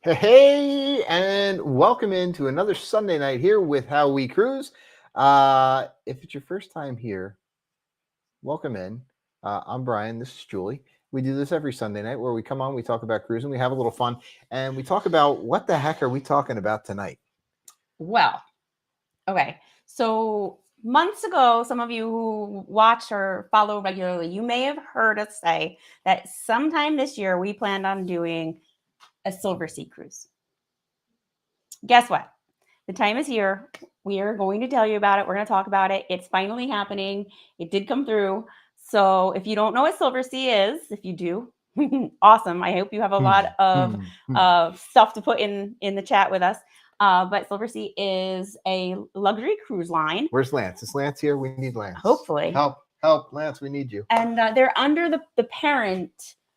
Hey, and welcome into another Sunday night here with How We Cruise. If it's your first time here, welcome in. I'm Brian. This is Julie. We do this every Sunday night where we come on, we talk about cruising, we have a little fun, and we talk about what the heck are we talking about tonight? Well, okay. So months ago, some of you who watch or follow regularly, you may have heard us say that sometime this year we planned on doing a Silversea cruise. Guess what? The time is here. We are going to tell you about it. We're going to talk about it. It's finally happening. It did come through. So if you don't know what Silversea is, if you do, awesome. I hope you have a lot of stuff to put in the chat with us. But Silversea is a luxury cruise line. Where's Lance? Is Lance here? We need Lance. Hopefully. Help, Lance. We need you. And they're under the parent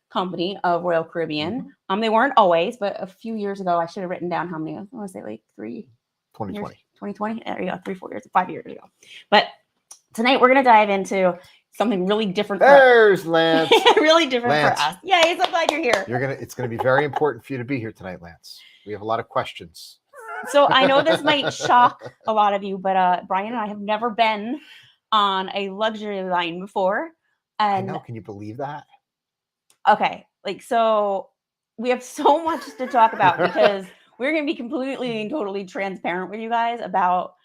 company of Royal Caribbean. They weren't always, but a few years ago, I should have written down how many. I want to say like 2020. 2020. There you go. 3-4 years, 5 years ago. But tonight we're going to dive into something really different. There's Lance. Really different Lance. For us. Yay, so glad you're here. It's going to be very important for you to be here tonight, Lance. We have a lot of questions. So I know this might shock a lot of you, but Brian and I have never been on a luxury line before. And I know. Can you believe that? Okay. So we have so much to talk about because we're going to be completely and totally transparent with you guys about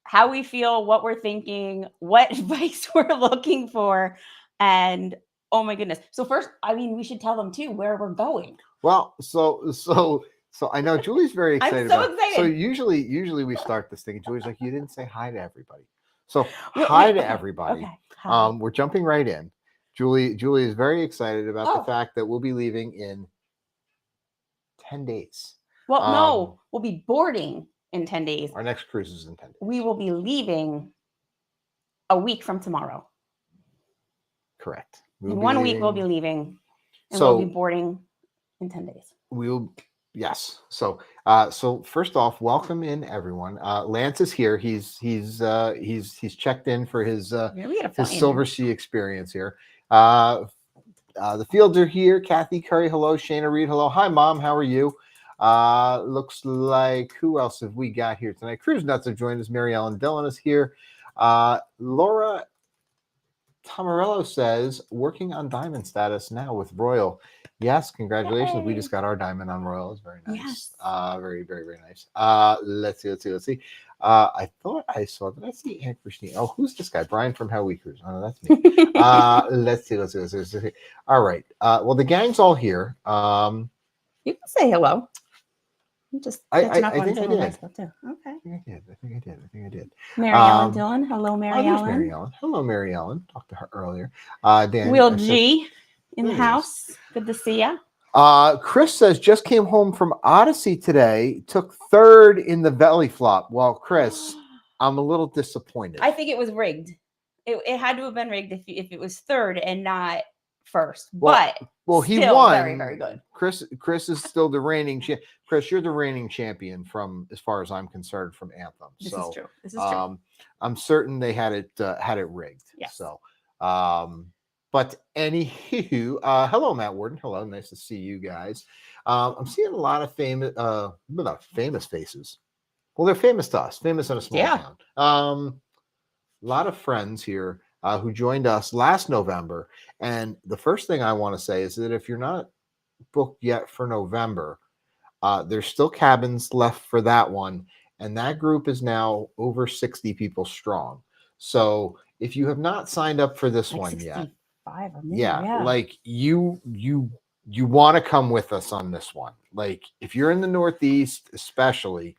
how we feel, what we're thinking, what advice we're looking for. And oh my goodness. So first, we should tell them too where we're going. Well, so I know Julie's very excited. I'm so excited. So usually we start this thing and Julie's like, you didn't say hi to everybody. So hi to everybody. Okay. Hi. We're jumping right in. Julie is very excited about the fact that we'll be leaving in 10 days. Well, no, we'll be boarding in 10 days. Our next cruise is in 10 days. We will be leaving a week from tomorrow. Correct. In 1 week, we'll be leaving, and we'll be boarding in 10 days. Yes. So first off, welcome in everyone. Lance is here. He's checked in for his Silversea experience here. The Fields are here. Kathy Curry, hello. Shayna Reed, hello. Hi, Mom. How are you? Looks like who else have we got here tonight? Cruise Nuts have joined us. Mary Ellen Dillon is here. Laura Tamarello says working on diamond status now with Royal. Yes, congratulations. Yay. We just got our diamond on Royal. It's very nice. Yes. Very, very, very nice. Let's see. I thought I saw. Did I see Aunt Christine? Oh, who's this guy? Brian from How We Cruise. Oh, no, that's me. Let's see. All right. Well, the gang's all here. You can say hello. Just I think I did. Okay. I think I did. Mary Ellen Dillon. Hello, Mary Ellen. Mary Ellen. Hello, Mary Ellen. Talked to her earlier. Dan. Will G in the house. Good to see you. Chris says just came home from Odyssey today. Took third in the belly flop. Well, Chris, I'm a little disappointed. I think it was rigged. It had to have been rigged if it was third and not first. Well, he won. Very, very good. Chris is still the reigning champion. Chris, you're the reigning champion from, as far as I'm concerned, from Anthem. This is true. This is true. I'm certain they had it rigged. Yes. So, but anywho, hello, Matt Warden. Hello, nice to see you guys. I'm seeing a lot of famous faces. Well, they're famous to us, famous in a small town. A lot of friends here who joined us last November. And the first thing I want to say is that if you're not booked yet for November, there's still cabins left for that one. And that group is now over 60 people strong. So if you have not signed up for this one yet, like you want to come with us on this one. Like if you're in the Northeast, especially,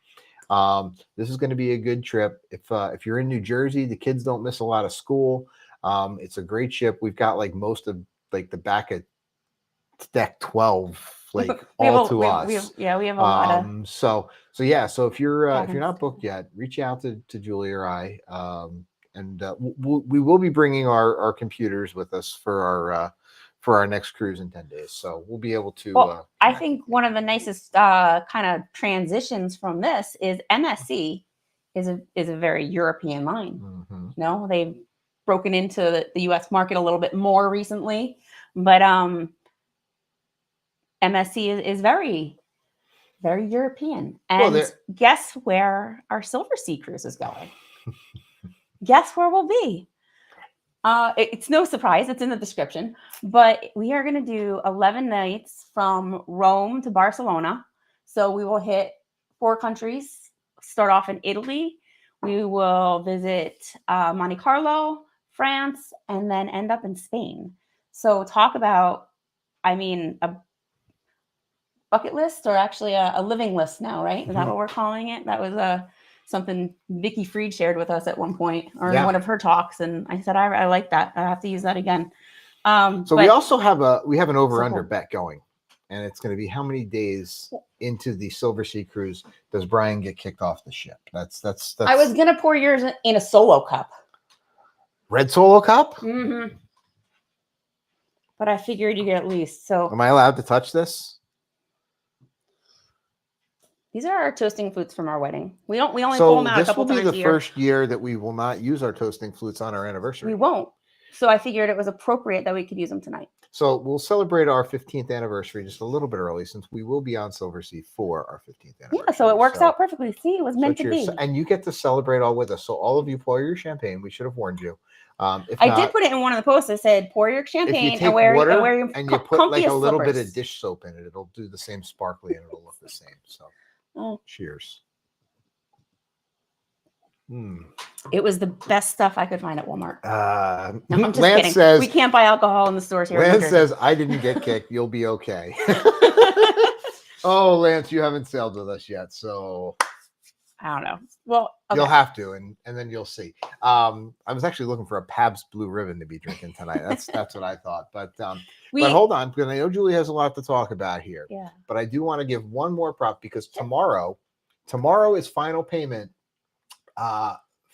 this is going to be a good trip. If you're in New Jersey, the kids don't miss a lot of school. It's a great ship. We've got like most of like the back at deck 12, like all to us. We have a lot of. So if you're not booked yet, reach out to Julie or I, and we will be bringing our computers with us for our next cruise in 10 days. So we'll be able to. Well, I think one of the nicest kind of transitions from this is MSC is a very European line. Mm-hmm. You know, they've broken into the U.S. market a little bit more recently, but MSC is very very European. Well, And guess where our Silversea cruise is going? Guess where we'll be? It's no surprise. It's in the description. But we are going to do 11 nights from Rome to Barcelona. So we will hit 4 countries. Start off in Italy. We will visit Monte Carlo, France, and then end up in Spain. So talk about, I mean, a bucket list, or actually a living list now, right? Is that what we're calling it? That was something Vicky Freed shared with us at one point, or in one of her talks, and I said I like that. I have to use that again. So we also have an over-under bet going, and it's going to be how many days into the Silversea cruise does Brian get kicked off the ship? That's. I was gonna pour yours in a solo cup. Red Solo cup? Mm-hmm. But I figured you get at least. So am I allowed to touch this? These are our toasting flutes from our wedding. We only pull them out a couple times a year. This will be the first year that we will not use our toasting flutes on our anniversary. We won't. So I figured it was appropriate that we could use them tonight. So we'll celebrate our 15th anniversary just a little bit early, since we will be on Silversea for our 15th anniversary. Yeah, so it works out perfectly. See, it was meant to be. And you get to celebrate all with us. So all of you pour your champagne. We should have warned you. I did put it in one of the posts. I said, pour your champagne and wear your and you put like a little bit of dish soap in it. It'll do the same sparkly and it'll look the same. So cheers. It was the best stuff I could find at Walmart. No, I'm just kidding. Says, we can't buy alcohol in the stores here. Lance says, I didn't get kicked. You'll be okay. Oh, Lance, you haven't sailed with us yet. So I don't know. Well, okay. You'll have to, and then you'll see. I was actually looking for a Pabst Blue Ribbon to be drinking tonight. That's what I thought. But hold on, because I know Julie has a lot to talk about here. Yeah. But I do want to give one more prop, because tomorrow is final payment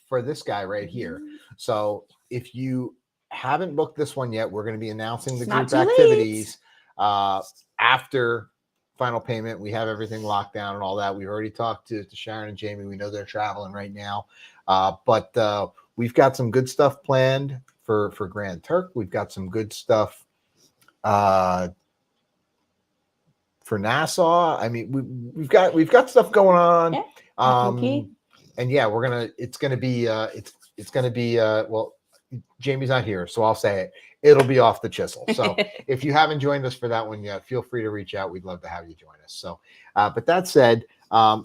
for this guy right here. So if you haven't booked this one yet, we're going to be announcing the group activities after final payment. We have everything locked down and all that. We've already talked to Sharon and Jamie. We know they're traveling right now. But we've got some good stuff planned for Grand Turk. We've got some good stuff for Nassau. I mean, we've got stuff going on. Yeah. And yeah, it's gonna be well, Jamie's not here, so I'll say it. It'll be off the chisel. So if you haven't joined us for that one yet, feel free to reach out. We'd love to have you join us. So, but that said,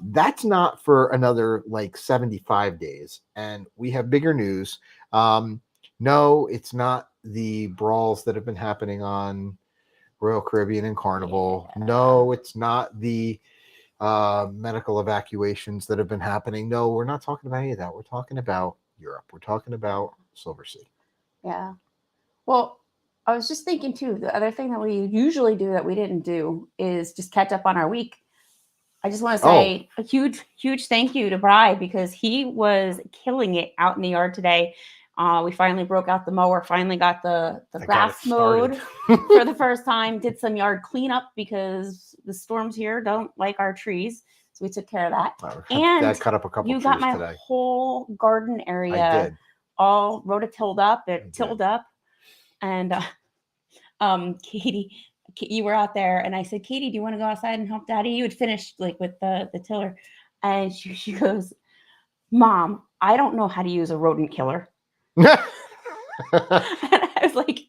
that's not for another like 75 days. And we have bigger news. No, it's not the brawls that have been happening on Royal Caribbean and Carnival. Yeah. No, it's not the medical evacuations that have been happening. No, we're not talking about any of that. We're talking about Europe. We're talking about Silversea. Yeah. Well, I was just thinking too, the other thing that we usually do that we didn't do is just catch up on our week. I just want to say a huge thank you to Bri, because he was killing it out in the yard today. We finally broke out the mower, finally got the grass mowed for the first time, did some yard cleanup because the storms here don't like our trees. So we took care of that. And that cut up a couple trees today. You got my whole garden area all rototilled up, tilled up. And Katie, you were out there, and I said, Katie, do you want to go outside and help Daddy? You had finished like with the tiller. And she goes, Mom, I don't know how to use a rodent killer. And I was like,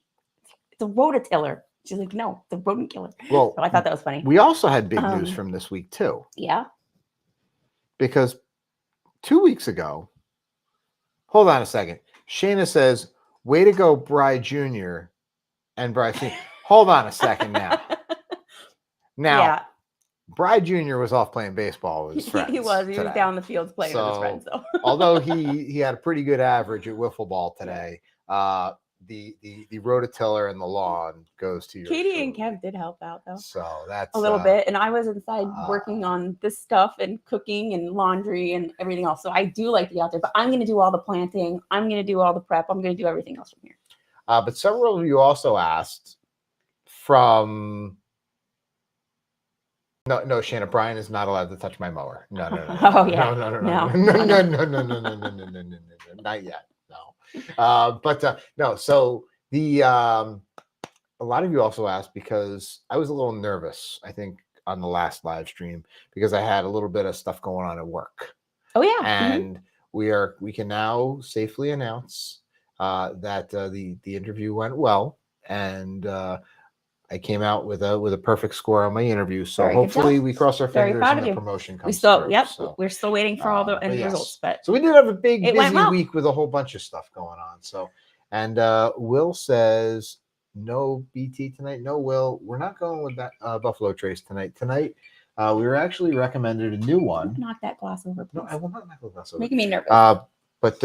it's a rototiller. She's like, no, it's a rodent killer. Well, so I thought that was funny. We also had big news from this week too. Yeah. Because 2 weeks ago, hold on a second. Shayna says, way to go, Bri Jr. and Bri Sr. Hold on a second now. Now, Bri Jr. was off playing baseball with his friends. He was down the field playing with his friends, though. Although he had a pretty good average at wiffle ball today, the rototiller and the lawn goes to your Katie and Kev did help out, though. So that's a little bit. And I was inside working on this stuff and cooking and laundry and everything else. So I do like to be out there, but I'm going to do all the planting. I'm going to do all the prep. I'm going to do everything else from here. But several of you also asked from... No, Shanna, Brian is not allowed to touch my mower. No. Oh, yeah. No. Not yet. No. No. So a lot of you also asked, because I was a little nervous, I think, on the last live stream because I had a little bit of stuff going on at work. Oh yeah. And we can now safely announce that the interview went well, and I came out with a perfect score on my interview. So Very good hopefully job. we cross our Very fingers proud and of the you. promotion We comes still, through. yep, So, we're still waiting for all the end yes. results, but so we did have a big it went busy well. week with a whole bunch of stuff going on. So, and Will says no BT tonight. No, Will, we're not going with that Buffalo Trace tonight. Tonight, we were actually recommended a new one. Knock that glass over, please. No, I will not knock the glass over. Making me nervous. But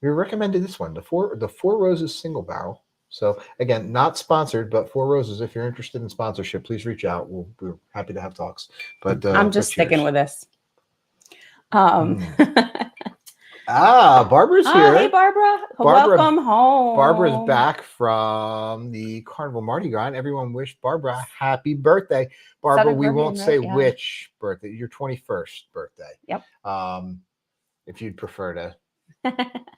we recommended this one, the Four Roses single barrel. So again, not sponsored, but Four Roses. If you're interested in sponsorship, please reach out. We're happy to have talks. But I'm just sticking with this. Barbara's here. Hey, Barbara. Welcome home. Barbara's back from the Carnival Mardi Gras. And everyone wished Barbara a happy birthday. Barbara, we won't say which birthday. Your 21st birthday. Yep. If you'd prefer to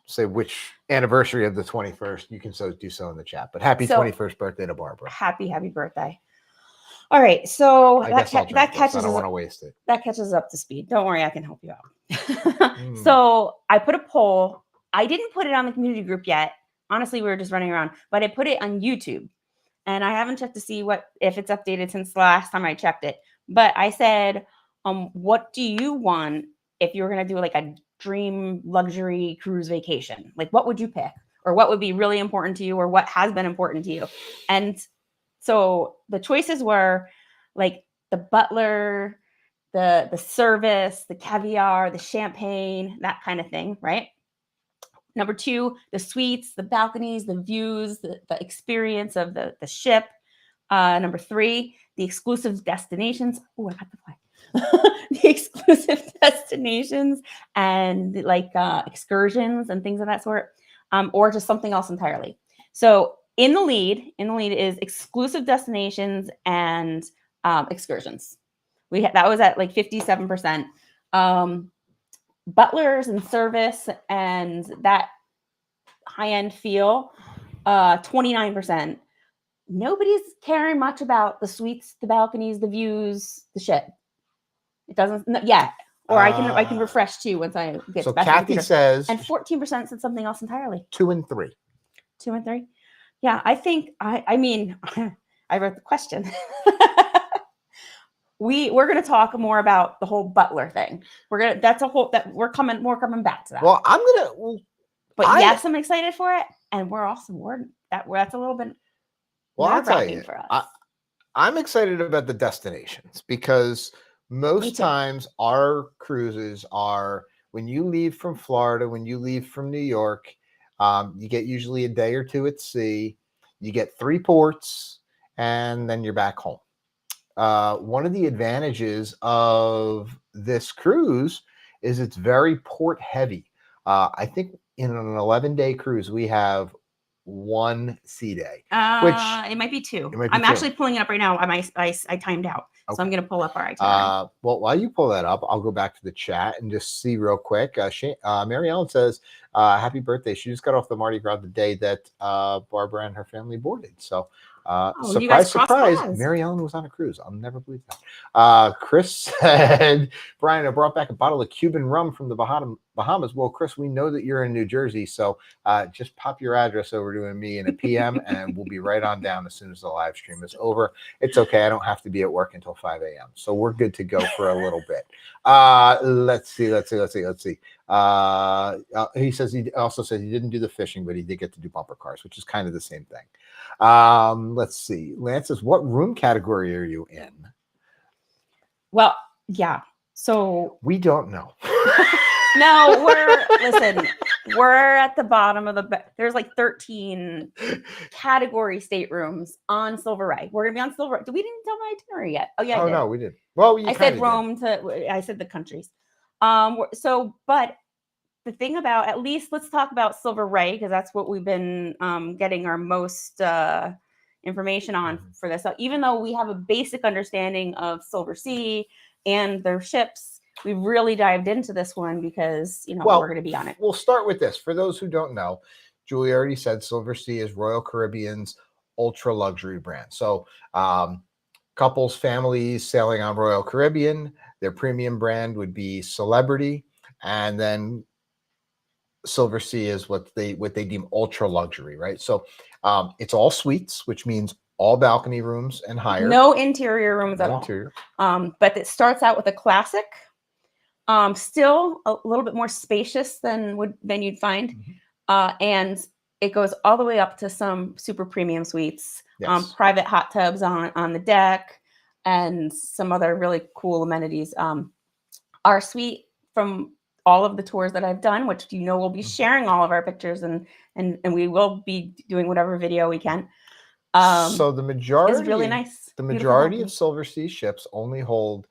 say which anniversary of the 21st, you can do so in the chat. But happy 21st birthday to Barbara. Happy birthday. All right, so that catches. I don't want to waste it. That catches up to speed. Don't worry, I can help you out. So I put a poll. I didn't put it on the community group yet. Honestly, we were just running around, but I put it on YouTube, and I haven't checked to see if it's updated since the last time I checked it. But I said, what do you want if you were gonna do like a dream luxury cruise vacation? Like, what would you pick, or what would be really important to you, or what has been important to you? And so the choices were like the butler, the service, the caviar, the champagne, that kind of thing, right? Number 2, the suites, the balconies, the views, the experience of the ship. Number 3, the exclusive destinations. Oh, I got the flag. The exclusive destinations and like excursions and things of that sort, or just something else entirely. So in the lead is exclusive destinations and excursions. That was at like 57%. Butlers and service and that high-end feel, 29%. Nobody's caring much about the suites, the balconies, the views, the ship. It doesn't yet. Or I can refresh too once I get so back Kathy to the computer. Says, and 14% said something else entirely. 2 and 3. 2 and 3. Yeah, I think I mean I wrote the question. We're going to talk more about the whole butler thing. We're coming back to that. Well, yes, I'm excited for it, and we're also that's a little bit. Well, I'll tell you, for us. I'm excited about the destinations because most times our cruises are when you leave from Florida, when you leave from New York, you get usually a day or two at sea. You get 3 ports, and then you're back home. One of the advantages of this cruise is it's very port heavy. I think in an 11-day cruise, we have 1 sea day. Which it might be 2. I'm actually pulling it up right now. I timed out. Okay. So I'm going to pull up our itinerary. Well, while you pull that up, I'll go back to the chat and just see real quick. Mary Ellen says, happy birthday. She just got off the Mardi Gras the day that Barbara and her family boarded. So surprise, Mary Ellen was on a cruise. I'll never believe that. Chris said, Brian, I brought back a bottle of Cuban rum from the Bahamas. Well, Chris, we know that you're in New Jersey, so just pop your address over to me in a PM, and we'll be right on down as soon as the live stream is over. It's okay. I don't have to be at work until 5 a.m., so we're good to go for a little bit. Let's see. He also says he didn't do the fishing, but he did get to do bumper cars, which is kind of the same thing. Let's see. Lance says, what room category are you in? Well, yeah. So we don't know. No, we're at the bottom of there's like 13 category staterooms on Silversea. We're gonna be on Silversea. We didn't tell my itinerary yet. Oh yeah. No, we did. Well, I said Rome I said the countries. But the thing about, at least let's talk about Silversea, because that's what we've been getting our most information on for this. So even though we have a basic understanding of Silversea and their ships, we really dived into this one because, we're going to be on it. We'll start with this. For those who don't know, Julie already said Silversea is Royal Caribbean's ultra luxury brand. So Couples, families sailing on Royal Caribbean. Their premium brand would be Celebrity, and then Silversea is what they deem ultra luxury, right? So it's all suites, which means all balcony rooms and higher. No interior rooms at all. Interior. But it starts out with a classic, still a little bit more spacious than you'd find, and it goes all the way up to some super premium suites, Yes. Private hot tubs on the deck, and some other really cool amenities. Our suite, from all of the tours that I've done, which we'll be sharing all of our pictures, and we will be doing whatever video we can. So the majority is really nice. The majority of Silversea ships only hold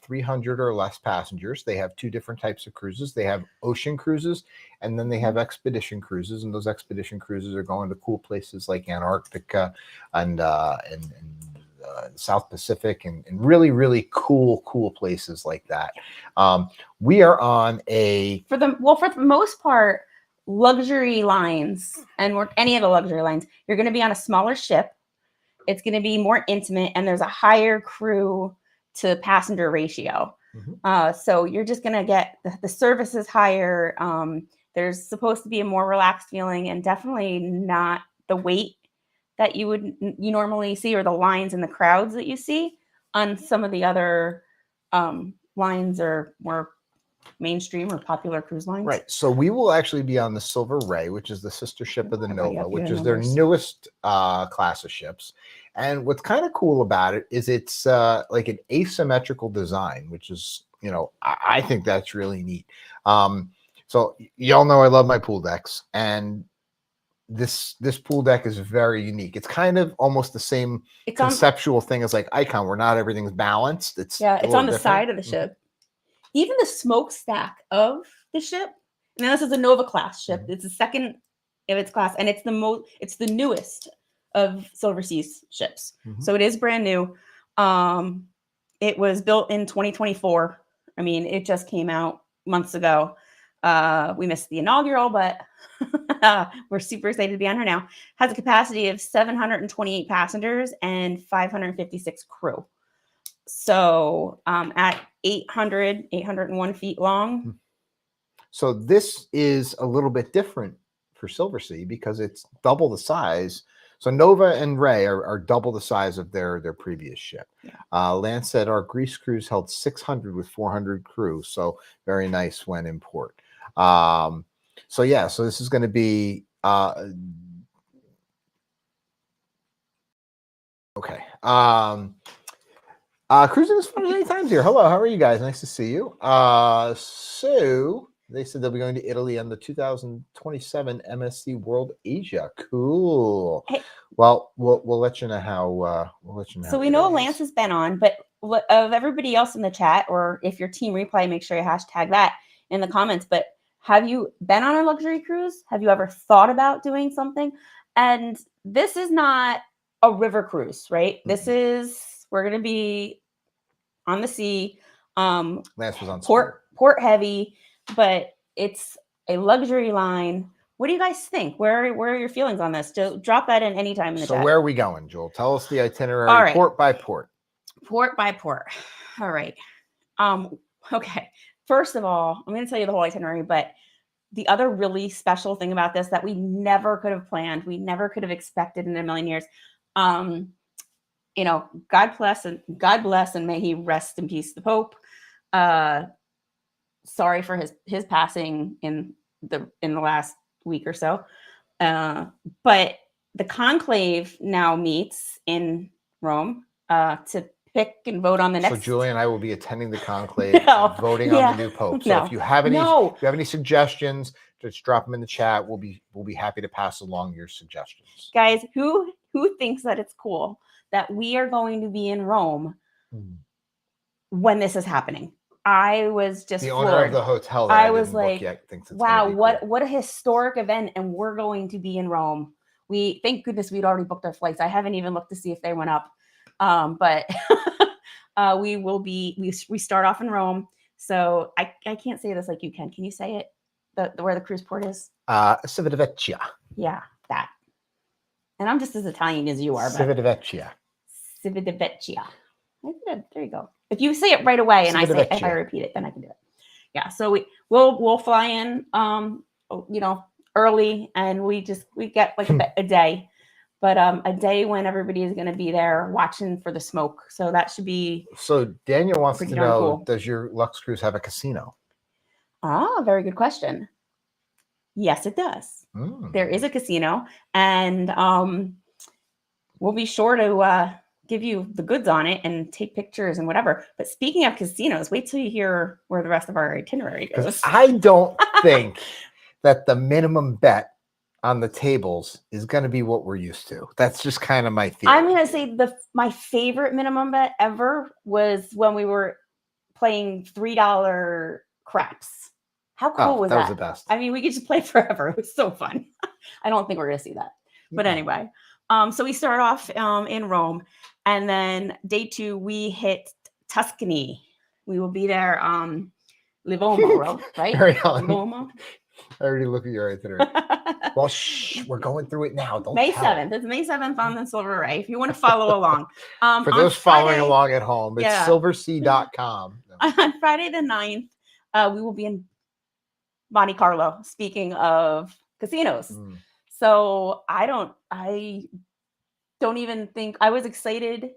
300 or less passengers. They have two different types of cruises. They have ocean cruises, and then they have expedition cruises. And those expedition cruises are going to cool places like Antarctica and South Pacific, and really, really cool places like that. We are on for the most part, luxury lines, and any of the luxury lines, you're going to be on a smaller ship. It's going to be more intimate, and there's a higher crew to passenger ratio. So you're just going to get the service is higher. There's supposed to be a more relaxed feeling, and definitely not the wait that you normally see, or the lines and the crowds that you see on some of the other lines, or more mainstream or popular cruise lines. Right. So we will actually be on the Silver Ray, which is the sister ship of the Nova, which is their newest class of ships. And what's kind of cool about it is it's like an asymmetrical design, which is, I think that's really neat. So y'all know I love my pool decks, and this pool deck is very unique. It's kind of almost the same conceptual thing as like Icon, where not everything's balanced. It's on the side of the ship. Even the smokestack of the ship. And this is a Nova class ship. It's the second of its class, and it's the newest of Silversea's ships. So it is brand new. It was built in 2024. I mean, it just came out months ago. We missed the inaugural, but we're super excited to be on her now. Has a capacity of 728 passengers and 556 crew. So at 801 feet long. So this is a little bit different for Silversea because it's double the size. So Nova and Ray are double the size of their previous ship. Lance said our Greece cruise held 600 with 400 crew. So very nice when in port. So this is going to be okay. Cruising is fun many times here. Hello, how are you guys? Nice to see you. So they said they'll be going to Italy on the 2027 MSC World Asia. Cool. Hey, well, we'll let you know how. So we know Lance has been on, but of everybody else in the chat, or if your team replay, make sure you hashtag that in the comments. But have you been on a luxury cruise? Have you ever thought about doing something? And this is not a river cruise, right? This is, we're going to be on the sea. Lance was on port heavy, but it's a luxury line. What do you guys think? Where are your feelings on this? Drop that in anytime in the chat. So where are we going, Joel? Tell us the itinerary, port by port. Port by port. All right. Okay. First of all, I'm going to tell you the whole itinerary, but the other really special thing about this that we never could have planned, we never could have expected in a million years. God bless and may he rest in peace, the Pope. Sorry for his passing in the last week or so. But the conclave now meets in Rome to pick and vote on the next. So Julie and I will be attending the conclave, voting on the new Pope. So if you have any suggestions, just drop them in the chat. We'll be happy to pass along your suggestions. Guys, who thinks that it's cool that we are going to be in Rome when this is happening? I was just the floored. Owner of the hotel that I was like, thinks it's wow, cool. what a historic event, and we're going to be in Rome. Thank goodness we'd already booked our flights. I haven't even looked to see if they went up. But we start off in Rome. So I can't say this like you can. Can you say it? Where the cruise port is? Civitavecchia. Yeah, that. And I'm just as Italian as you are. Civitavecchia. Civitavecchia. I did it. There you go. If you say it right away and if I repeat it, then I can do it. Yeah. So we'll fly in early, and we get like a day, but a day when everybody is going to be there watching for the smoke. So that should be. So Daniel wants to know: cool. Does your Lux Cruise have a casino? Ah, very good question. Yes, it does. There is a casino, and we'll be sure to give you the goods on it and take pictures and whatever. But speaking of casinos, wait till you hear where the rest of our itinerary goes. I don't think that the minimum bet on the tables is going to be what we're used to. That's just kind of my theory. I'm going to say my favorite minimum bet ever was when we were playing $3 craps. How cool was that? That was the best. I mean, we could just play forever. It was so fun. I don't think we're going to see that. But anyway, so we start off in Rome, and then day 2 we hit Tuscany. We will be there Livorno, right? Livorno. I already look at your itinerary. Well, we're going through it now. Don't May 7th. It's May 7th on the Silver Ray. If you want to follow along. For those following along at home, it's silversea.com. On Friday the 9th, we will be in Monte Carlo. Speaking of casinos. So I don't even think I was excited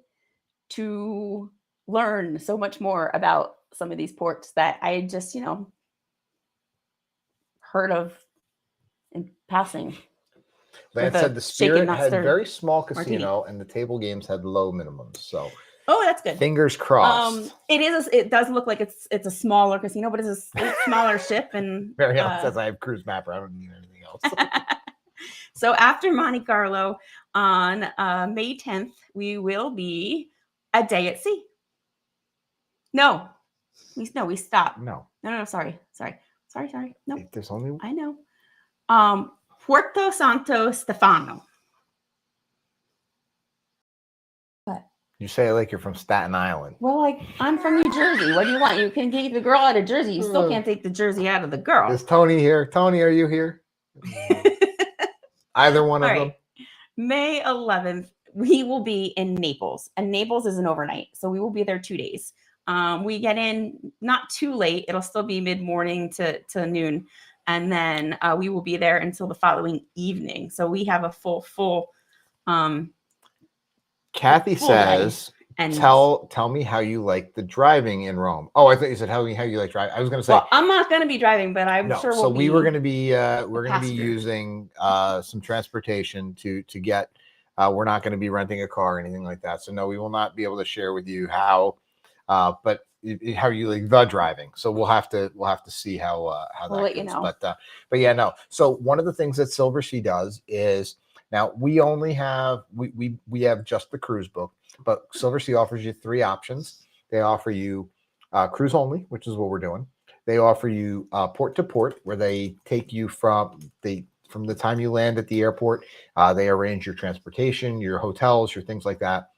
to learn so much more about some of these ports that I just, heard of in passing. That said, the Spirit had very small casino, and the table games had low minimums. So that's good. Fingers crossed. It does look like it's a smaller casino, but it's a smaller ship. And Marielle says I have Cruise Mapper. I don't need anything else. So after Monte Carlo on May 10th, we will be a day at sea. No, we stop. No, sorry. No, there's only. I know. Puerto Santo Stefano. What? You say it like you're from Staten Island. Well, I'm from New Jersey. What do you want? You can take the girl out of Jersey. You still can't take the Jersey out of the girl. Is Tony here? Tony, are you here? Either one of them. May 11th, we will be in Naples, and Naples is an overnight, so we will be there 2 days. We get in not too late. It'll still be mid-morning to noon. And then we will be there until the following evening. So we have a full Kathy says, tell me how you like the driving in Rome. Oh, I thought you said how you like driving. I was going to say, well, I'm not going to be driving, but I'm sure we'll we were going to be using some transportation to get. We're not going to be renting a car or anything like that. So no, we will not be able to share with you how. But how you like the driving. So we'll have to see how that let goes. You know. But yeah, no. So one of the things that Silversea does is now we only have we have just the cruise book, but Silversea offers you 3 options. They offer you cruise only, which is what we're doing. They offer you port to port, where they take you from the time you land at the airport. They arrange your transportation, your hotels, your things like that.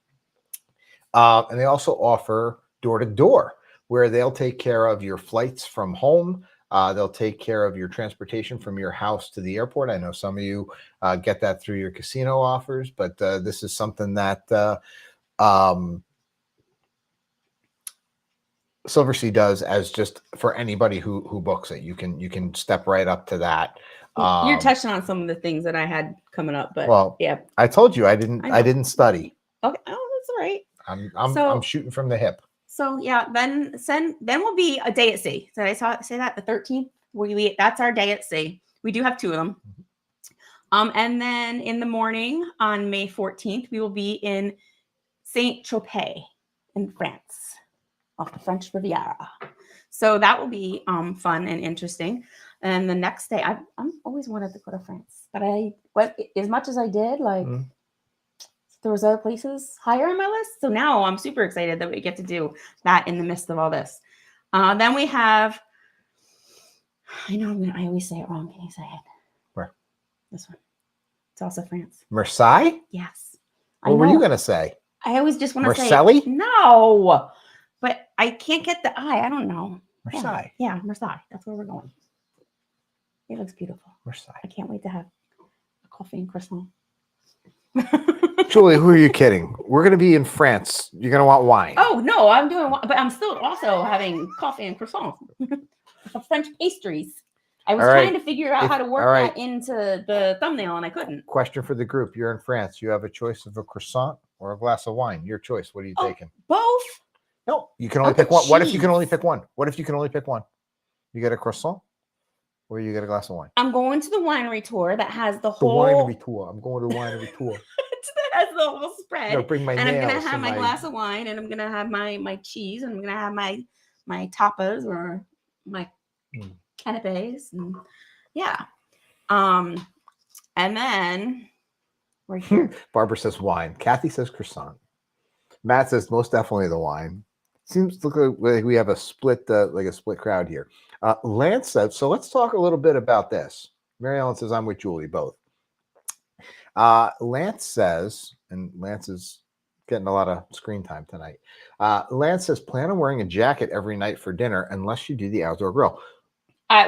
And they also offer door to door, where they'll take care of your flights from home. They'll take care of your transportation from your house to the airport. I know some of you get that through your casino offers, but this is something that Silversea does as just for anybody who books it. You can step right up to that. You're touching on some of the things that I had coming up, but yeah, I told you I didn't study. Okay, that's all right. I'm shooting from the hip. So yeah, then we'll be a day at sea. Did I say that? The 13th? That's our day at sea. We do have 2 of them. And then in the morning on May 14th, we will be in Saint-Tropez in France, off the French Riviera. So that will be fun and interesting. And the next day, I'm always wanted to go to France, but I went as much as I did, there was other places higher on my list. So now I'm super excited that we get to do that in the midst of all this. Then we have, I always say it wrong. Can you say it? Where? This one. It's also France. Marseille? Yes. What were you going to say? I always just want to say. Marseille? No. But I can't get the I. I don't know. Marseille. Yeah, Marseille. That's where we're going. It looks beautiful. Marseille. I can't wait to have a coffee and croissant. Julie, who are you kidding? We're going to be in France. You're going to want wine. Oh no, I'm doing, but I'm still also having coffee and croissants, French pastries. I was trying to figure out how to work that into the thumbnail, and I couldn't. Question for the group: you're in France. You have a choice of a croissant or a glass of wine. Your choice. What are you taking? Both. No, you can only pick one. What if you can only pick one? What if you can only pick one? You get a croissant, or you get a glass of wine. I'm going to the winery tour that has the whole. The winery tour. I'm going to the winery tour. That has the whole spread. No, bring my and nails I'm gonna have my glass of wine, and I'm gonna have my cheese, and I'm gonna have my tapas or my canapes, and yeah. And then we're here. Barbara says wine. Kathy says croissant. Matt says most definitely the wine. Seems to look like we have a split, like a split crowd here. Lance says, so let's talk a little bit about this. Mary Ellen says, I'm with Julie, both. Lance says, and Lance is getting a lot of screen time tonight. Lance says, plan on wearing a jacket every night for dinner unless you do the outdoor grill.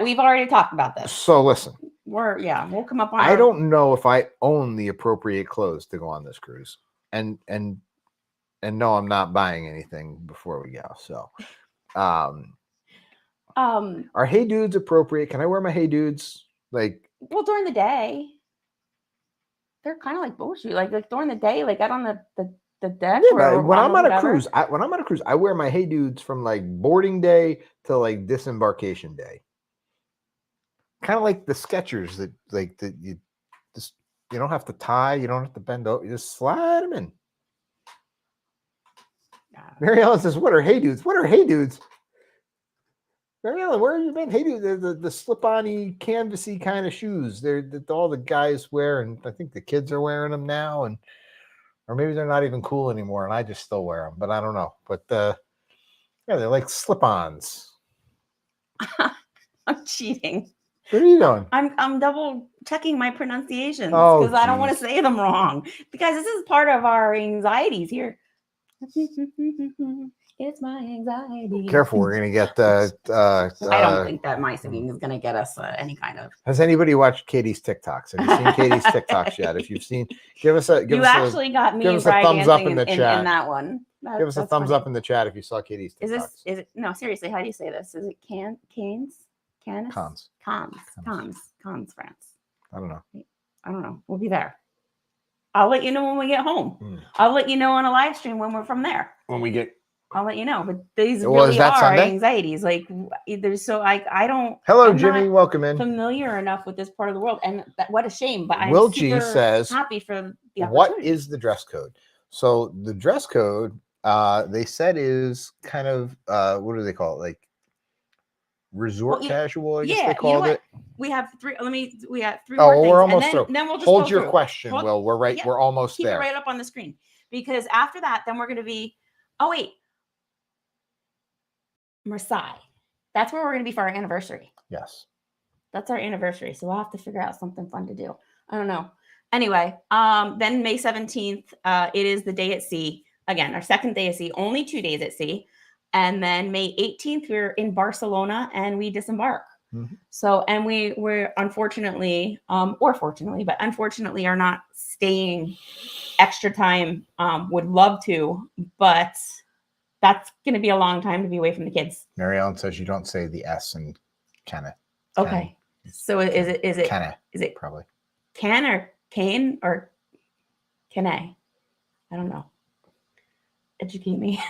We've already talked about this. So listen. We'll come up on. I don't know if I own the appropriate clothes to go on this cruise. And no, I'm not buying anything before we go. So are Hey Dudes appropriate? Can I wear my Hey Dudes? Like, well, during the day. They're kind of like bullshit. Like during the day, like out on the deck. Yeah, when I'm on a cruise, I wear my Hey Dudes from like boarding day to like disembarkation day. Kind of like the Skechers that you just, you don't have to tie, you don't have to bend over, you just slide them in. Mary Ellen says, "What are Hey Dudes? What are Hey Dudes?" Mary Ellen, where have you been? Hey Dudes, they're the slip-on-y, canvasy kind of shoes. They're all the guys wear, and I think the kids are wearing them now, and or maybe they're not even cool anymore, and I just still wear them, but I don't know. But yeah, they're like slip-ons. I'm cheating. What are you doing? I'm double checking my pronunciations because I don't want to say them wrong. Because this is part of our anxieties here. It's my anxiety. Careful, we're gonna get I don't think that my singing is gonna get us any kind of. Has anybody watched Katie's TikToks? Have you seen Katie's TikToks yet? If you've seen, give us a thumbs up in the chat. In that one. Give us a thumbs up in the chat if you saw Katie's TikToks. Is it no, seriously, how do you say this? Is it Cons, France? I don't know. We'll be there. I'll let you know when we get home. I'll let you know on a live stream when we're from there. I'll let you know. But these really are Sunday? Anxieties. Like there's I don't. Hello, I'm Jimmy. Welcome in. Familiar enough with this part of the world, and what a shame. But I'm Will G says, happy for the opportunity. What is the dress code? So the dress code, they said is kind of what do they call it? Like resort casual, I guess they called it. We have three. We have three. Oh, we're almost through. Then we'll just hold your question. Will, we're right. We're almost there. Keep it right up on the screen because after that, then we're going to be. Oh wait, Marseille. That's where we're going to be for our anniversary. Yes, that's our anniversary. So we'll have to figure out something fun to do. I don't know. Anyway, then May 17th, it is the day at sea. Again, our second day at sea. Only 2 days at sea. And then May 18th, we're in Barcelona and we disembark. Mm-hmm. So, and we're unfortunately, or fortunately, but unfortunately are not staying extra time. Would love to, but that's going to be a long time to be away from the kids. Mary Ellen says you don't say the S in Canna. Okay. So is it Canna? Is it probably can or cane or can I don't know. Educate me.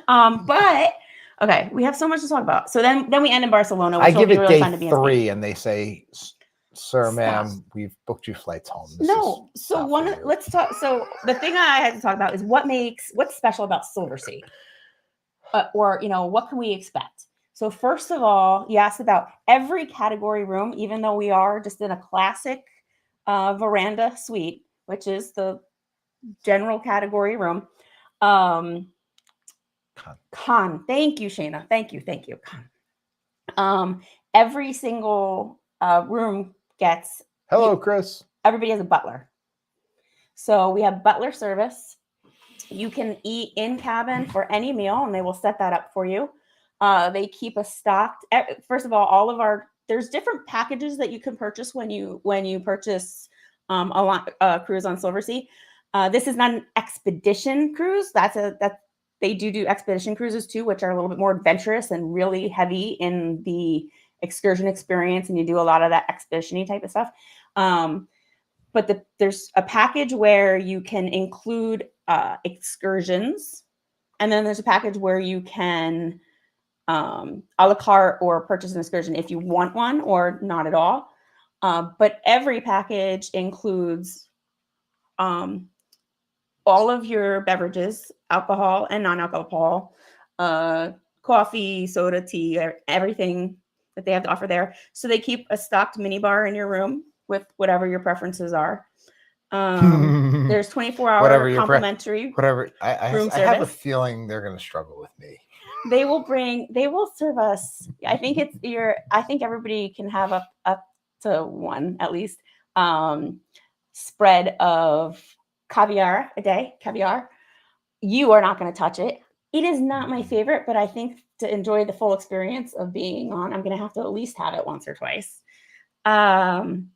But okay, we have so much to talk about. So then we end in Barcelona. Which I give it really day 3, and they say, "Sir, ma'am, we've booked you flights home." Let's talk. So the thing I had to talk about is what's special about Silversea, or what can we expect? So first of all, you asked about every category room, even though we are just in a classic veranda suite, which is the general category room. Con. Thank you, Shayna. Thank you. Con. Every single room gets. Hello, Chris. Everybody has a butler. So we have butler service. You can eat in cabin for any meal, and they will set that up for you. They keep us stocked. First of all, there's different packages that you can purchase when you purchase cruise on Silversea. This is not an expedition cruise. They do expedition cruises too, which are a little bit more adventurous and really heavy in the excursion experience, and you do a lot of that expedition-y type of stuff. But there's a package where you can include excursions, and then there's a package where you can a la carte or purchase an excursion if you want one or not at all. But every package includes all of your beverages, alcohol and non-alcohol, coffee, soda, tea, everything that they have to offer there. So they keep a stocked mini bar in your room with whatever your preferences are. There's 24-hour complimentary room service. I have a feeling they're going to struggle with me. They will serve us. I think everybody can have up to one at least spread of caviar a day. Caviar. You are not going to touch it. It is not my favorite, but I think to enjoy the full experience of being on, I'm going to have to at least have it once or twice. And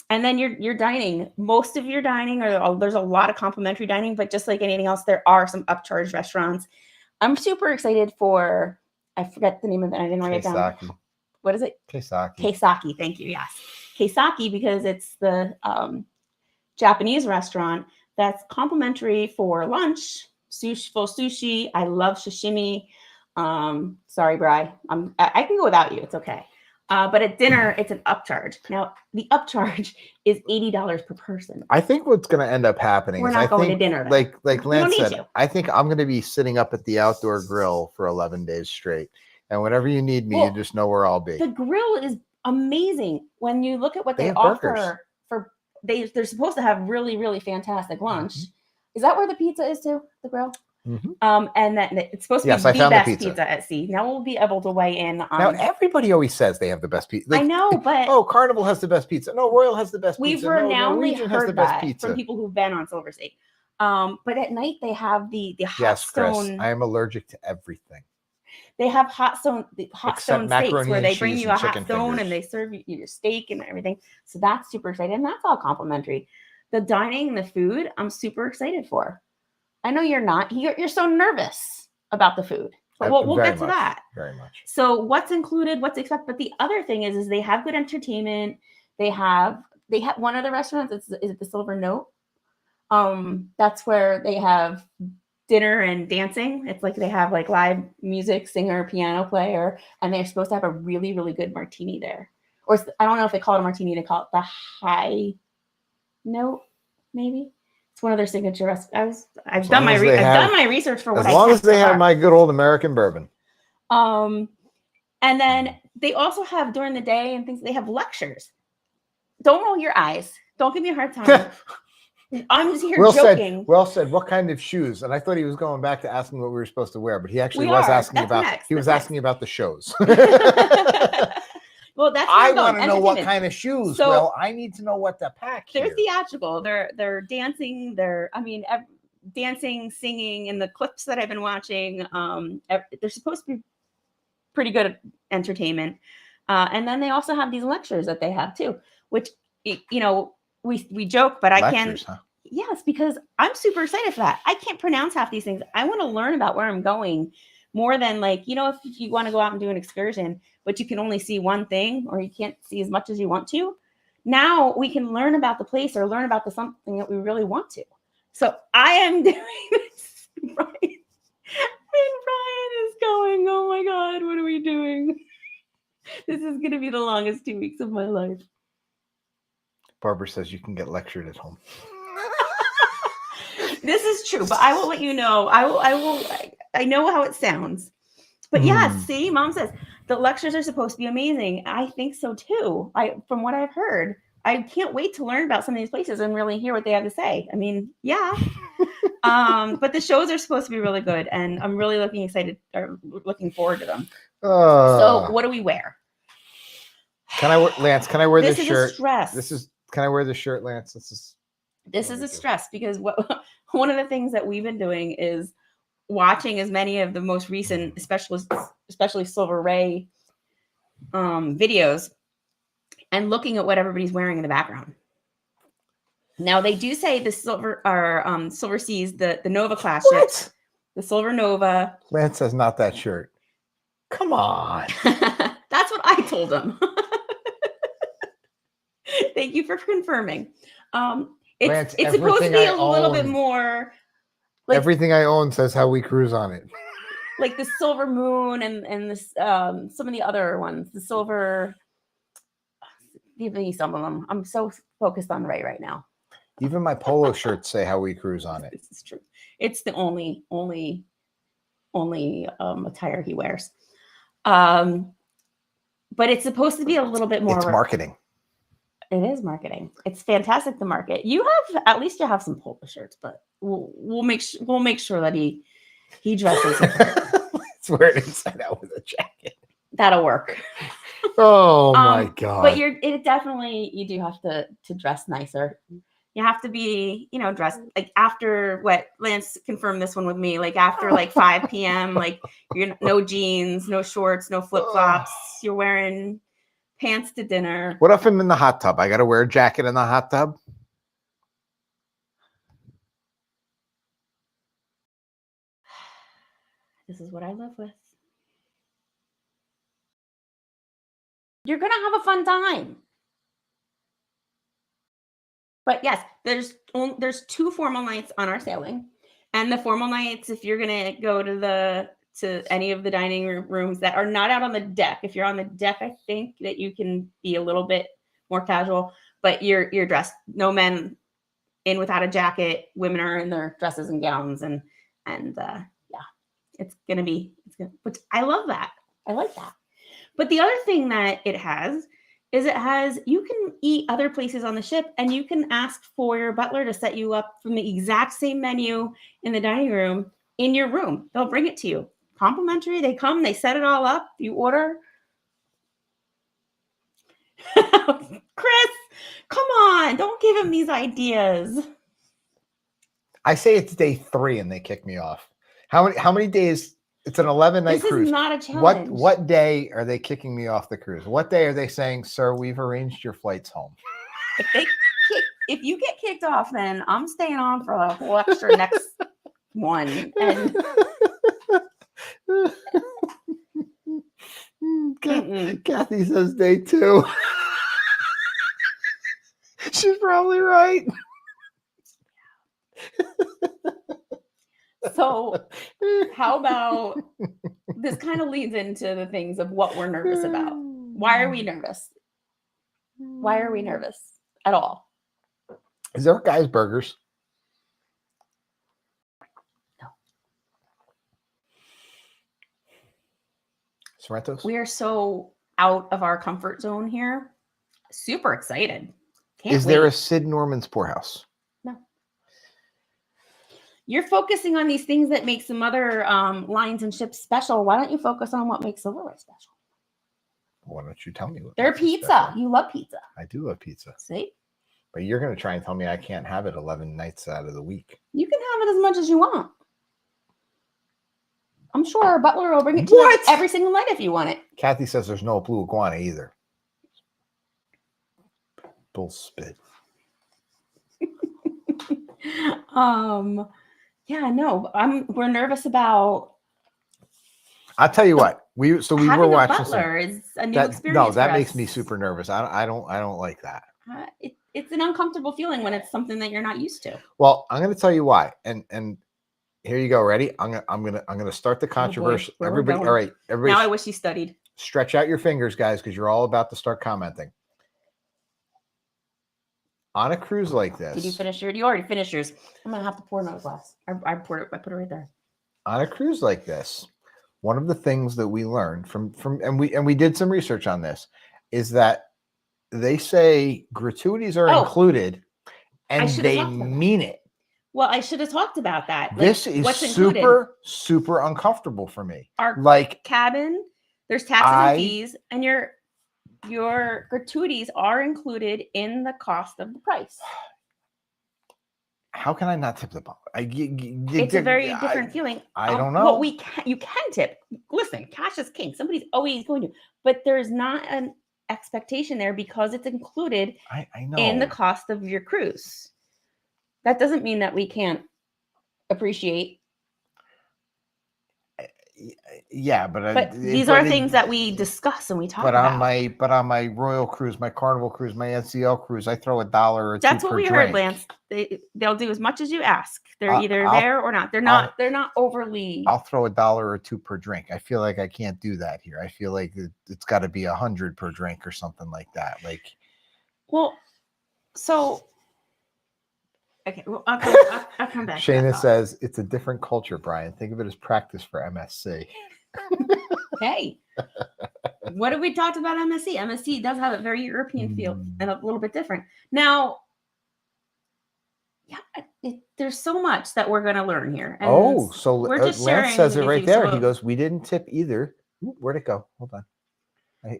then your dining. Most of your dining, there's a lot of complimentary dining, but just like anything else, there are some upcharged restaurants. I'm super excited for, I forget the name of it. I didn't write it down. What is it? Keisaki. Keisaki. Thank you. Yes. Keisaki, because it's the Japanese restaurant that's complimentary for lunch. Full sushi. I love sashimi. Sorry, Bri. I can go without you. It's okay. But at dinner, it's an upcharge. Now, the upcharge is $80 per person. I think what's going to end up happening is going to dinner. Like Lance said, I think I'm going to be sitting up at the outdoor grill for 11 days straight. And whenever you need me, you just know where I'll be. The grill is amazing. When you look at what they offer they're supposed to have really, really fantastic lunch. Mm-hmm. Is that where the pizza is too? The grill? Mm-hmm. And that it's supposed to be the best pizza at sea. Now we'll be able to weigh in on. Now everybody always says they have the best pizza. I know, but Carnival has the best pizza. No, Royal has the best pizza. We've renownedly heard that from people who've been on Silversea. But at night they have the hot stone. Chris, I am allergic to everything. They have hot stone steaks where they bring you a hot stone and they serve you your steak and everything. So that's super exciting. And that's all complimentary. The dining and the food, I'm super excited for. I know you're not. You're so nervous about the food. But we'll get to that. Very much. So what's included, what's expected. But the other thing is they have good entertainment. They have one of the restaurants, is it the Silver Note? That's where they have dinner and dancing. It's like they have like live music, singer, piano player, and they're supposed to have a really, really good martini there. Or I don't know if they call it a martini. They call it the High Note, maybe. It's one of their signature recipes. I've done my research for what I can. As long as they have my good old American bourbon. And then they also have during the day and things. They have lectures. Don't roll your eyes. Don't give me a hard time. I'm just here joking. Will said, "What kind of shoes?" And I thought he was going back to asking what we were supposed to wear, but he actually was asking about. He was asking about the shows. Well, that's. I want to know what kind of shoes. So, well, I need to know what to pack. They're theatrical. They're dancing. Dancing, singing, and the clips that I've been watching. They're supposed to be pretty good at entertainment, and then they also have these lectures that they have too, which we joke, but I can. Huh? Yes, because I'm super excited for that. I can't pronounce half these things. I want to learn about where I'm going more than if you want to go out and do an excursion, but you can only see one thing or you can't see as much as you want to. Now we can learn about the place or learn about something that we really want to. So I am doing this. Brian is going, oh my God, what are we doing? This is going to be the longest 2 weeks of my life. Barbara says you can get lectured at home. This is true, but I will let you know. I know how it sounds. But yes, see, Mom says the lectures are supposed to be amazing. I think so too. From what I've heard, I can't wait to learn about some of these places and really hear what they have to say. I mean, yeah. But the shows are supposed to be really good, and I'm really looking forward to them. So what do we wear? Can I wear, Lance? Can I wear this shirt? This is a stress. Can I wear this shirt, Lance? This is a stress because one of the things that we've been doing is watching as many of the most recent, especially Silver Ray videos, and looking at what everybody's wearing in the background. Now they do say the Silversea's the Nova class ship, What? the Silver Nova. Lance says not that shirt. Come on. That's what I told him. Thank you for confirming. Lance, It's supposed to be a little bit own- more like, everything I own says how we cruise on it. like the Silver Moon and this some of the other ones, the Silver. Give me some of them. I'm so focused on right now. Even my polo shirts say how we cruise on it. This is true. It's the only attire he wears. But it's supposed to be a little bit more. It's marketing. It is marketing. It's fantastic to market. You have at least you have some polo shirts, but we'll make sure that he dresses. Let's wear it inside out with a jacket. That'll work. Oh my god! But it definitely you do have to dress nicer. You have to be, dressed like after what Lance confirmed this one with me, like after like 5 p.m. Like you're no jeans, no shorts, no flip flops. You're wearing pants to dinner. What if I'm in the hot tub? I got to wear a jacket in the hot tub? This is what I live with. You're going to have a fun time. But yes, there's 2 formal nights on our sailing. And the formal nights, if you're going to go to any of the dining rooms that are not out on the deck. If you're on the deck, I think that you can be a little bit more casual, but you're dressed. No men in without a jacket. Women are in their dresses and gowns, and yeah, it's gonna. But I love that. I like that. But the other thing that it has is you can eat other places on the ship, and you can ask for your butler to set you up from the exact same menu in the dining room in your room. They'll bring it to you. Complimentary. They come, they set it all up. You order. Chris, come on. Don't give him these ideas. I say it's day 3 and they kick me off. How many days? It's an 11-night cruise. This is not a challenge. What day are they kicking me off the cruise? What day are they saying, sir, we've arranged your flights home? If you get kicked off, then I'm staying on for a whole extra next one. And Kathy says day 2. She's probably right. So how about this kind of leads into the things of what we're nervous about. Why are we nervous? Why are we nervous at all? Is there Guys Burgers? No. Sorrento's? We are so out of our comfort zone here. Super excited. Is there a Sid Norman's Poorhouse? No. You're focusing on these things that make some other lines and ships special. Why don't you focus on what makes Silverway special? Why don't you tell me what? Their pizza. You love pizza. I do love pizza. See? But you're going to try and tell me I can't have it 11 nights out of the week. You can have it as much as you want. I'm sure our butler will bring it to you every single night if you want it. Kathy says there's no blue iguana either. Bull spit. Yeah, no, we're nervous about. I'll tell you what. We were watching butler is a new experience. No, that makes me super nervous. I don't like that. It's an uncomfortable feeling when it's something that you're not used to. Well, I'm going to tell you why. And here you go. Ready? I'm gonna start the controversy. Everybody, all right. Everybody. Now I wish you studied. Stretch out your fingers, guys, because you're all about to start commenting. On a cruise like this. Did you finish yours? You already finished yours. I'm gonna have to pour another glass. I poured it. I put it right there. On a cruise like this, one of the things that we learned from and we did some research on this is that they say gratuities are included, and they mean it. Well, I should have talked about that. Like, this is super uncomfortable for me. Our cabin, there's taxes and fees, and your gratuities are included in the cost of the price. How can I not tip the butler? It's a very different feeling. I don't know. Well, you can tip. Listen, cash is king. Somebody's always going to, but there's not an expectation there because it's included I know. in the cost of your cruise. That doesn't mean that we can't appreciate. Yeah, But these are things that we discuss and we talk about. On my Royal cruise, my Carnival cruise, my NCL cruise, I throw $1 or $2 That's what per we drink. heard, Lance. They'll do as much as you ask. They're either I'll- there or not. They're not overly. I'll throw $1 or $2 per drink. I feel like I can't do that here. I feel like it's got to be 100 per drink or something like that. Like, well, so okay, well, I'll come back. Shayna says it's a different culture, Brian. Think of it as practice for MSC. Hey, what have we talked about MSC? MSC does have a very European feel and a little bit different. Now, yeah, there's so much that we're going to learn here. And so we're just Lance says it right there. So he goes, "We didn't tip either." Ooh, where'd it go? Hold on.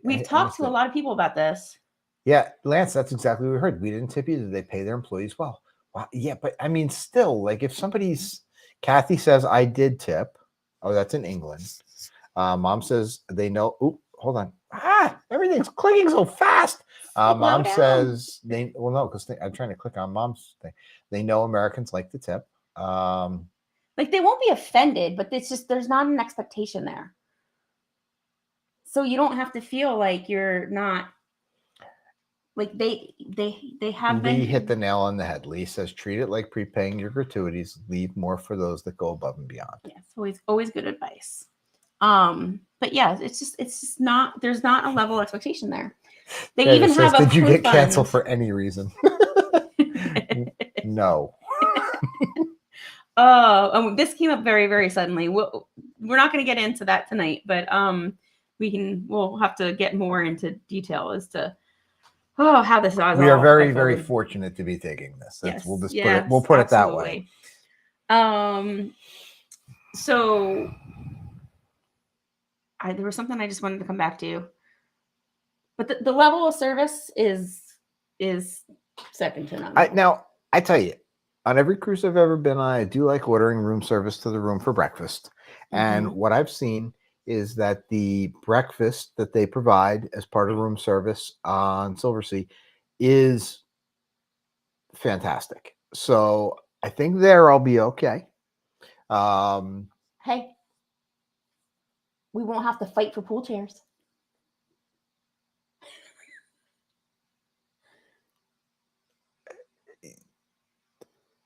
We've talked to a lot of people about this. Yeah, Lance, that's exactly what we heard. We didn't tip either. They pay their employees well. Wow. Yeah, but I mean, still, like if somebody's, Kathy says, I did tip. Oh, that's in England. Mom says they know. Oop, hold on. Everything's clicking so fast. Mom says no, because I'm trying to click on Mom's thing. They know Americans like to tip. Like they won't be offended, but it's just there's not an expectation there. So you don't have to feel like you're not. Like they have been. Lee hit the nail on the head. Lee says, treat it like prepaying your gratuities. Leave more for those that go above and beyond. Yeah, it's always good advice. But yeah, it's just not. There's not a level of expectation there. They even have a. Did you get canceled for any reason? No. This came up very, very suddenly. We're not going to get into that tonight, but we'll have to get more into detail as to how this is. We are very, very fortunate to be taking this. Yes, we'll put it that way. So there was something I just wanted to come back to, but the level of service is second to none. Now I tell you, on every cruise I've ever been on, I do like ordering room service to the room for breakfast. And what I've seen is that the breakfast that they provide as part of room service on Silversea is fantastic. So I think there I'll be okay. Hey, we won't have to fight for pool chairs.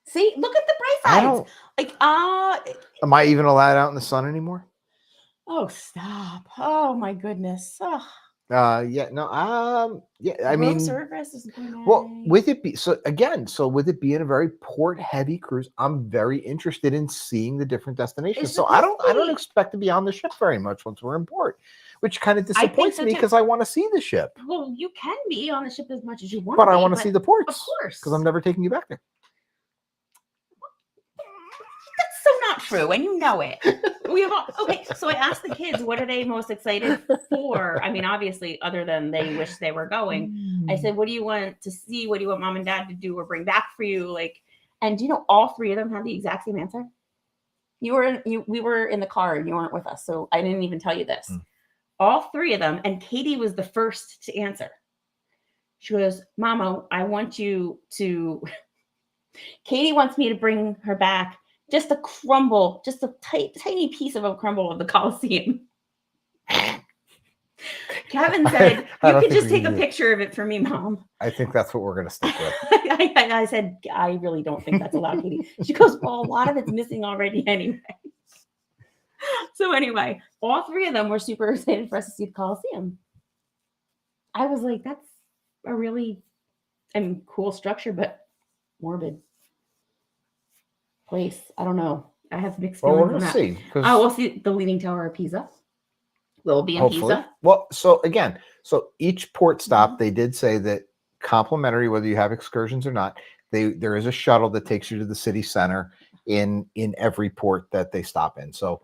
See, look at the bright sides. Am I even allowed out in the sun anymore? Oh, stop. Oh my goodness. Oh. Yeah, no, yeah, I mean, service is well, with it being a very port heavy cruise, I'm very interested in seeing the different destinations. So I don't expect to be on the ship very much once we're in port, which kind of disappoints me because I want to see the ship. Well, you can be on the ship as much as you want, but I want to see the ports, of course, because I'm never taking you back there. That's so not true, and you know it. Okay, so I asked the kids, what are they most excited for? I mean, obviously, other than they wish they were going. I said, what do you want to see? What do you want mom and dad to do or bring back for you? Like, and do you know all three of them had the exact same answer? We were in the car and you weren't with us, so I didn't even tell you this. All three of them, and Katie was the first to answer. She goes, Mama, I want you to. Katie wants me to bring her back just a tiny piece of a crumble of the Coliseum. Kevin said, you can just take a picture of it for me, Mom. I think that's what we're going to stick with. I said, I really don't think that's allowed, Katie. She goes, well, a lot of it's missing already anyway. So anyway, all three of them were super excited for us to see the Coliseum. I was like, that's a really cool structure, but morbid place. I don't know. I have mixed feelings on that. See. We'll see the Leaning Tower of Pisa. Will be in Pisa. Well, so each port stop, they did say that complimentary, whether you have excursions or not, there is a shuttle that takes you to the city center in every port that they stop in. So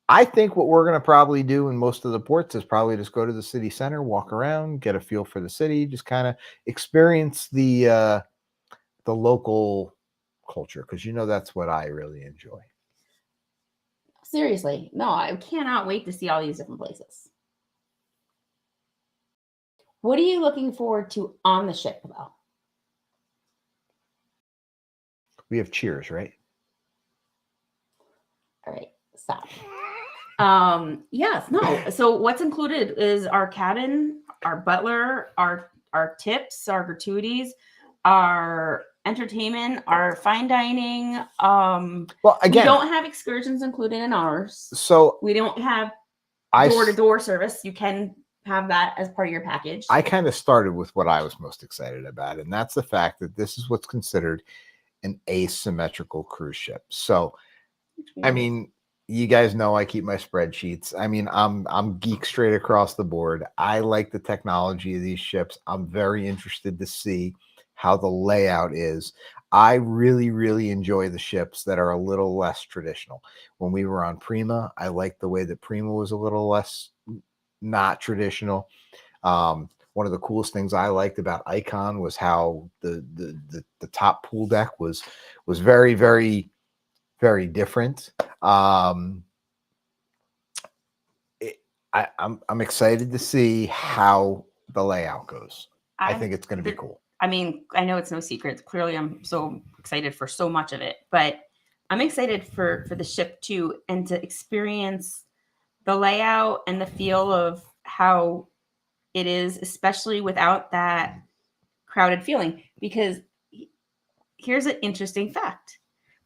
I think what we're going to probably do in most of the ports is probably just go to the city center, walk around, get a feel for the city, just kind of experience the local culture, because that's what I really enjoy. Seriously, no, I cannot wait to see all these different places. What are you looking forward to on the ship, though? We have cheers, right? All right, stop. Yes, no. So what's included is our cabin, our butler, our tips, our gratuities, our entertainment, our fine dining. Well, We again, don't have excursions included in ours. so We don't have I door-to-door service. You can have that as part of your package. I kind of started with what I was most excited about, and that's the fact that this is what's considered an asymmetrical cruise ship. So, I mean, you guys know I keep my spreadsheets. I mean, I'm geek straight across the board. I like the technology of these ships. I'm very interested to see how the layout is. I really, really enjoy the ships that are a little less traditional. When we were on Prima, I liked the way that Prima was a little less not traditional. One of the coolest things I liked about Icon was how the top pool deck was very, very, very different. I'm excited to see how the layout goes. I think it's going to be cool. I mean, I know it's no secret. Clearly, I'm so excited for so much of it, but I'm excited for the ship too, and to experience the layout and the feel of how it is, especially without that crowded feeling. Because here's an interesting fact.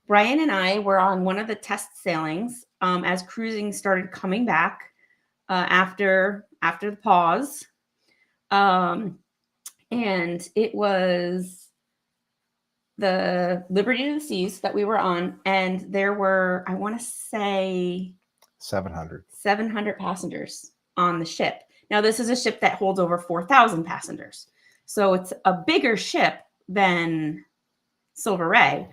Brian and I were on one of the test sailings as cruising started coming back after the pause. And it was the Liberty of the Seas that we were on, and there were, I want to say, 700 passengers on the ship. Now, this is a ship that holds over 4,000 passengers, so it's a bigger ship than Silversea,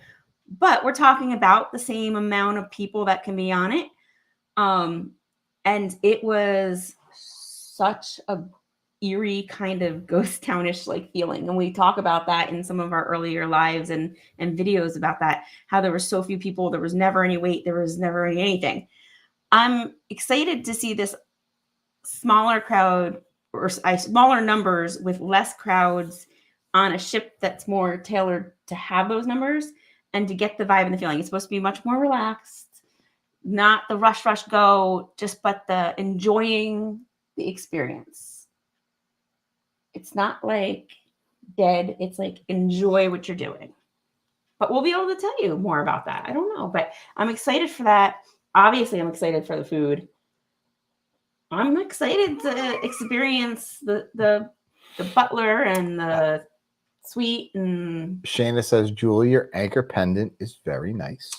but we're talking about the same amount of people that can be on it. And it was such a eerie kind of ghost townish like feeling, and we talk about that in some of our earlier lives and videos about that, how there were so few people, there was never any wait, there was never anything. I'm excited to see this smaller crowd or smaller numbers with less crowds on a ship that's more tailored to have those numbers and to get the vibe and the feeling. It's supposed to be much more relaxed, not the rush go, just but the enjoying the experience. It's not like dead. It's like enjoy what you're doing. But we'll be able to tell you more about that. I don't know, but I'm excited for that. Obviously, I'm excited for the food. I'm excited to experience the butler and the suite. And Shayna says, Julie, your anchor pendant is very nice.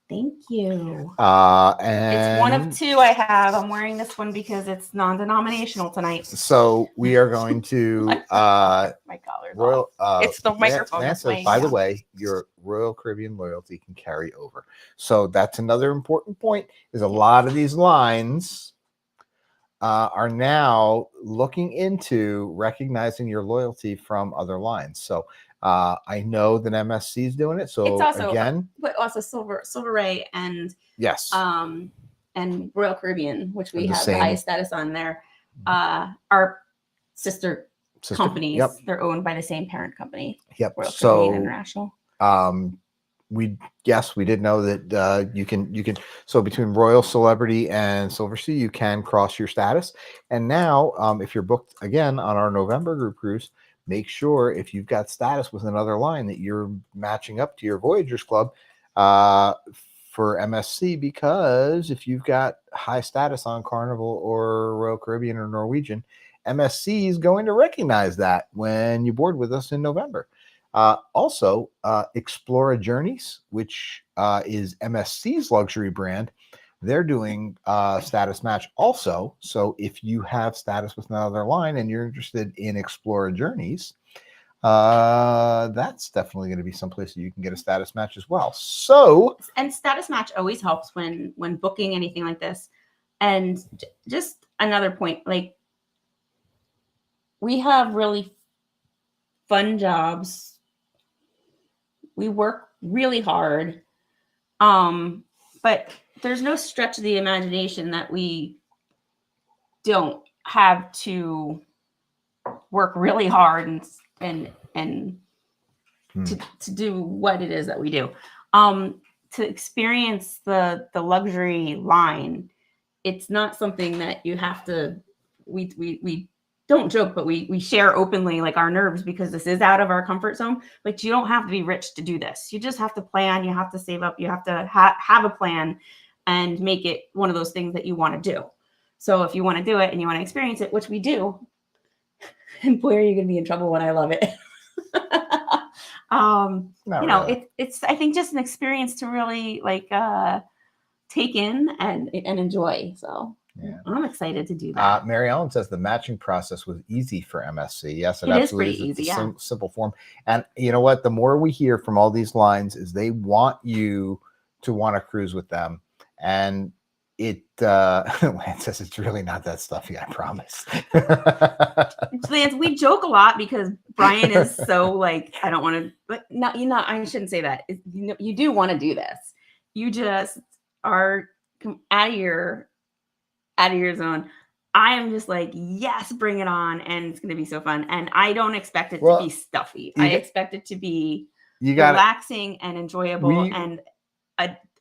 Thank you. And it's one of two I have. I'm wearing this one because it's non-denominational tonight. So we are going to my collar's Royal. It's the microphone. Matt says, by the way, your Royal Caribbean loyalty can carry over. So that's another important point. Is a lot of these lines are now looking into recognizing your loyalty from other lines. So I know that MSC is doing it. So it's also, again, but also Silversea and yes, and Royal Caribbean, which we have the same. highest status on there, are sister companies. Yep. They're owned by the same parent company. Yep. Royal So Caribbean International. We did know that you can. So between Royal, Celebrity, and Silversea, you can cross your status. And now, if you're booked again on our November group cruise, make sure if you've got status with another line that you're matching up to your Voyagers Club for MSC, because if you've got high status on Carnival or Royal Caribbean or Norwegian, MSC is going to recognize that when you board with us in November. Also, Explora Journeys, which is MSC's luxury brand, they're doing status match also. So if you have status with another line and you're interested in Explora Journeys, that's definitely going to be someplace that you can get a status match as well. So, and status match always helps when booking anything like this. And just another point, like, we have really fun jobs. We work really hard. But there's no stretch of the imagination that we don't have to work really hard and to do what it is that we do. To experience the luxury line, it's not something that you have to. We don't joke, but we share openly like our nerves because this is out of our comfort zone. But you don't have to be rich to do this. You just have to plan. You have to save up. You have to have a plan and make it one of those things that you want to do. So if you want to do it and you want to experience it, which we do, and boy, are you going to be in trouble when I love it. Really. It's I think just an experience to really like take in and enjoy. So Yeah. I'm excited to do that. Mary Ellen says the matching process was easy for MSC. Yes, it It is absolutely pretty is. easy, It's a yeah. simple form. And you know what? The more we hear from all these lines is they want you to want to cruise with them. And it Lance says it's really not that stuffy, I promise. Lance, we joke a lot because Brian is so like, I don't want to, but not, I shouldn't say that. You do want to do this. You just are out of your zone. I am just like, yes, bring it on. And it's going to be so fun. And I don't expect it to be stuffy. I expect it to be relaxing and enjoyable and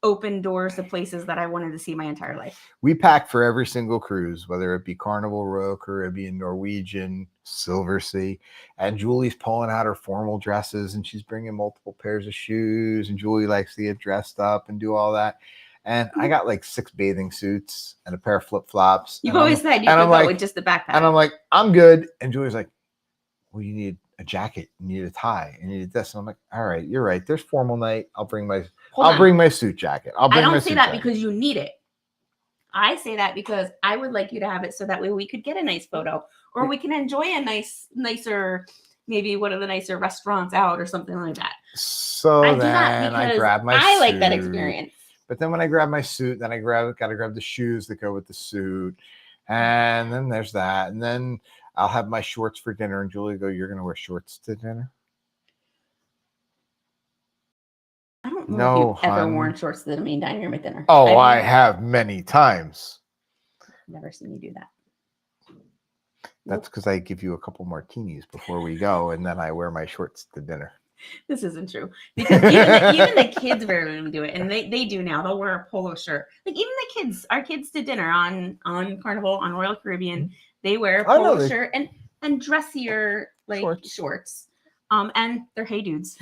open doors to places that I wanted to see my entire life. We pack for every single cruise, whether it be Carnival, Royal Caribbean, Norwegian, Silversea. And Julie's pulling out her formal dresses and she's bringing multiple pairs of shoes. And Julie likes to get dressed up and do all that. And I got like 6 bathing suits and a pair of flip-flops. You've always said you could go with just the backpack. And I'm like, I'm good. And Julie's like, well, you need a jacket, you need a tie, you need this. And I'm like, all right, you're right. There's formal night. I'll bring my suit jacket. I don't say that because you need it. I say that because I would like you to have it so that way we could get a nice photo or we can enjoy a nicer, maybe one of the nicer restaurants out or something like that. So then I grab my suit. I like that experience. But then when I grab my suit, then I gotta grab the shoes that go with the suit. And then there's that. And then I'll have my shorts for dinner. And Julie go, you're going to wear shorts to dinner? I don't know if you've ever worn shorts to the main dining room at dinner. Oh, I have many times. Never seen you do that. That's because I give you a couple martinis before we go. And then I wear my shorts to dinner. This isn't true. Because even the kids rarely do it. And they do now. They'll wear a polo shirt. Like even the kids, our kids to dinner on Carnival, on Royal Caribbean, they wear a polo shirt and dressier like shorts. And they're hey dudes.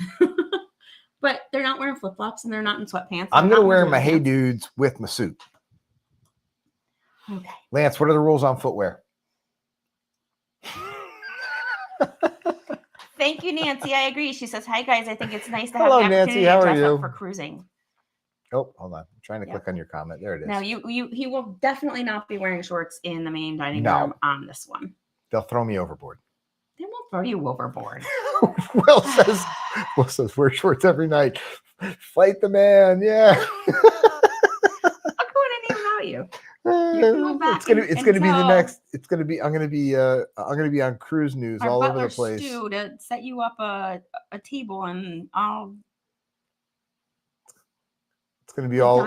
But they're not wearing flip-flops and they're not in sweatpants. I'm going to wear my hey dudes with my suit. Okay. Lance, what are the rules on footwear? Thank you, Nancy. I agree. She says, hi, guys. I think it's nice to have the opportunity Nancy. How to are dress you? up for cruising. Oh, hold on. I'm trying to click on your comment. There it is. Now, he will definitely not be wearing shorts in the main dining room on this one. They'll throw me overboard. They won't throw you overboard. Will says, wear shorts every night. Fight the man. Yeah. I'll go in and even out you. It's gonna be the next. It's gonna be. I'm gonna be on cruise news all over the place. Stu to set you up a table and I'll. It's gonna be all.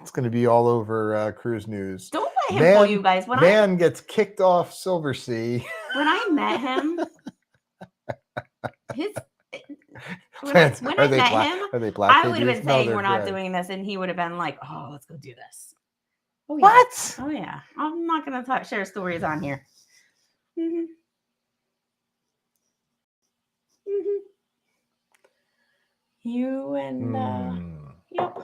It's gonna be all over cruise news. Don't let him pull you guys. Man gets kicked off Silversea. When I met him, when I met him, I would have been saying we're not doing this, and he would have been like, "Oh, let's go do this." Oh, yeah. What? Oh yeah, I'm not gonna share stories on here. Mm-hmm. Mm-hmm. You and yep.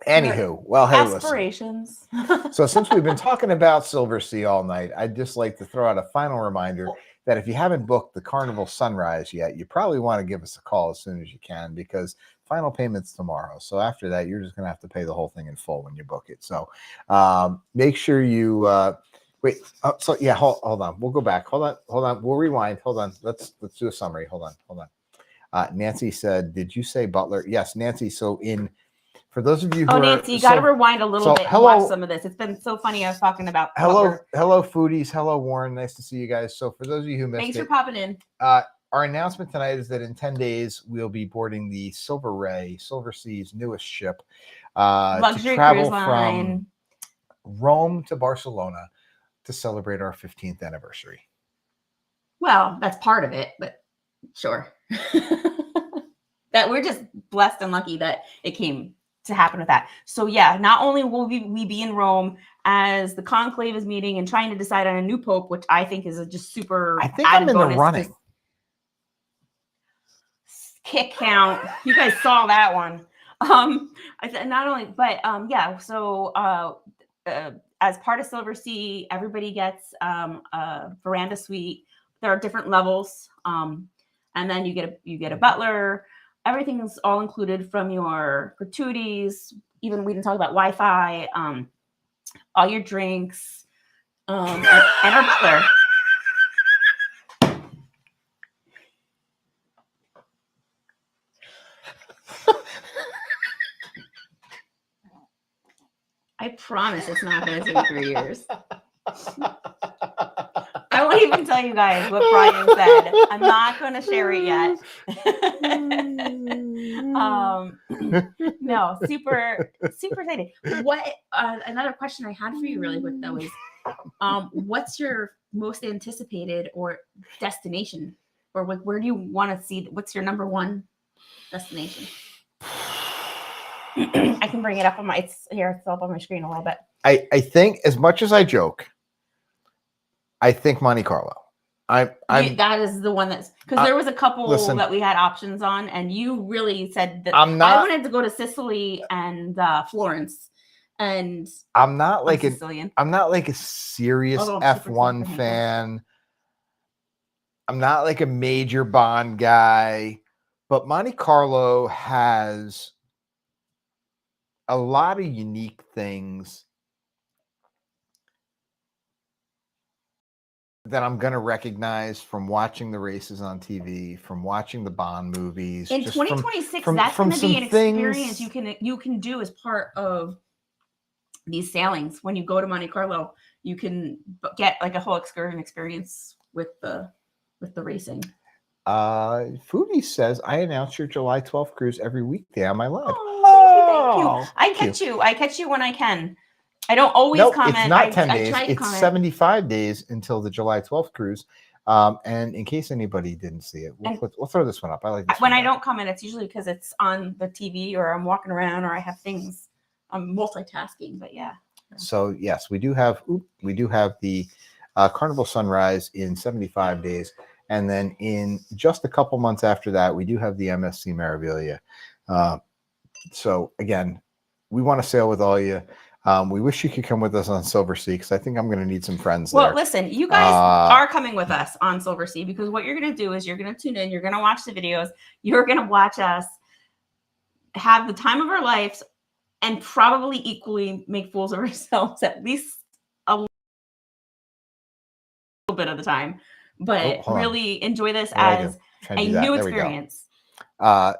Anywho, well, hey, aspirations. Listen. So since we've been talking about Silversea all night, I'd just like to throw out a final reminder that if you haven't booked the Carnival Sunrise yet, you probably want to give us a call as soon as you can because final payment's tomorrow. So after that, you're just going to have to pay the whole thing in full when you book it. So make sure you wait. So yeah, hold on. We'll go back. Hold on. We'll rewind. Hold on. Let's do a summary. Hold on. Nancy said, "Did you say Butler?" Yes, Nancy. So for those of you who Nancy, you got to rewind a little bit and watch some of this. It's been so funny. I was talking about hello foodies. Hello, Warren. Nice to see you guys. So for those of you who missed thanks for popping in. Our announcement tonight is that in 10 days, we'll be boarding the Silversea's newest ship to travel from Rome to Barcelona to celebrate our 15th that we're just blessed and lucky that it came to happen with that. So yeah, not only will we be in Rome as the conclave is meeting and trying to decide on a new pope, which I think is a just super. I think I'm in the running. Kick count. You guys saw that one. Not only, but yeah. So as part of Silversea, everybody gets a veranda suite. There are different levels, and then you get a butler. Everything's all included from your gratuities. Even we didn't talk about Wi-Fi. All your drinks, and our butler. I promise it's not going to take 3 years. I won't even tell you guys what Brian said. I'm not going to share it yet. No, super excited. What another question I had for you really quick though is, what's your most anticipated or destination, or where do you want to see? What's your number one destination? I can bring it up on it's up on my screen a little bit. I think, as much as I joke, I think Monte Carlo. That is the one that's, because there was a couple that we had options on, and you really said that I wanted to go to Sicily and Florence, and I'm not like Sicilian. I'm not like a serious F1 fan. I'm not like a major Bond guy, but Monte Carlo has a lot of unique things that I'm going to recognize from watching the races on TV, from watching the Bond movies. In 2026, that's going to be an experience you can do as part of these sailings. When you go to Monte Carlo, you can get like a whole excursion experience with the racing. Foodie says, I announce your July 12th cruise every weekday on my live. Oh, thank you. I catch you when I can. I don't always comment. It's not 10 days. It's 75 days until the July 12th cruise. And in case anybody didn't see it, we'll throw this one up. I like this when I don't comment, it's usually because it's on the TV or I'm walking around or I have things. I'm multitasking, but yeah. So yes, we do have the Carnival Sunrise in 75 days. And then in just a couple months after that, we do have the MSC Meraviglia. So again, we want to sail with all you. We wish you could come with us on Silversea, because I think I'm going to need some friends there. Well, listen, you guys are coming with us on Silversea, because what you're going to do is you're going to tune in, you're going to watch the videos, you're going to watch us have the time of our lives and probably equally make fools of ourselves at least a little bit of the time. But really enjoy this as a new experience.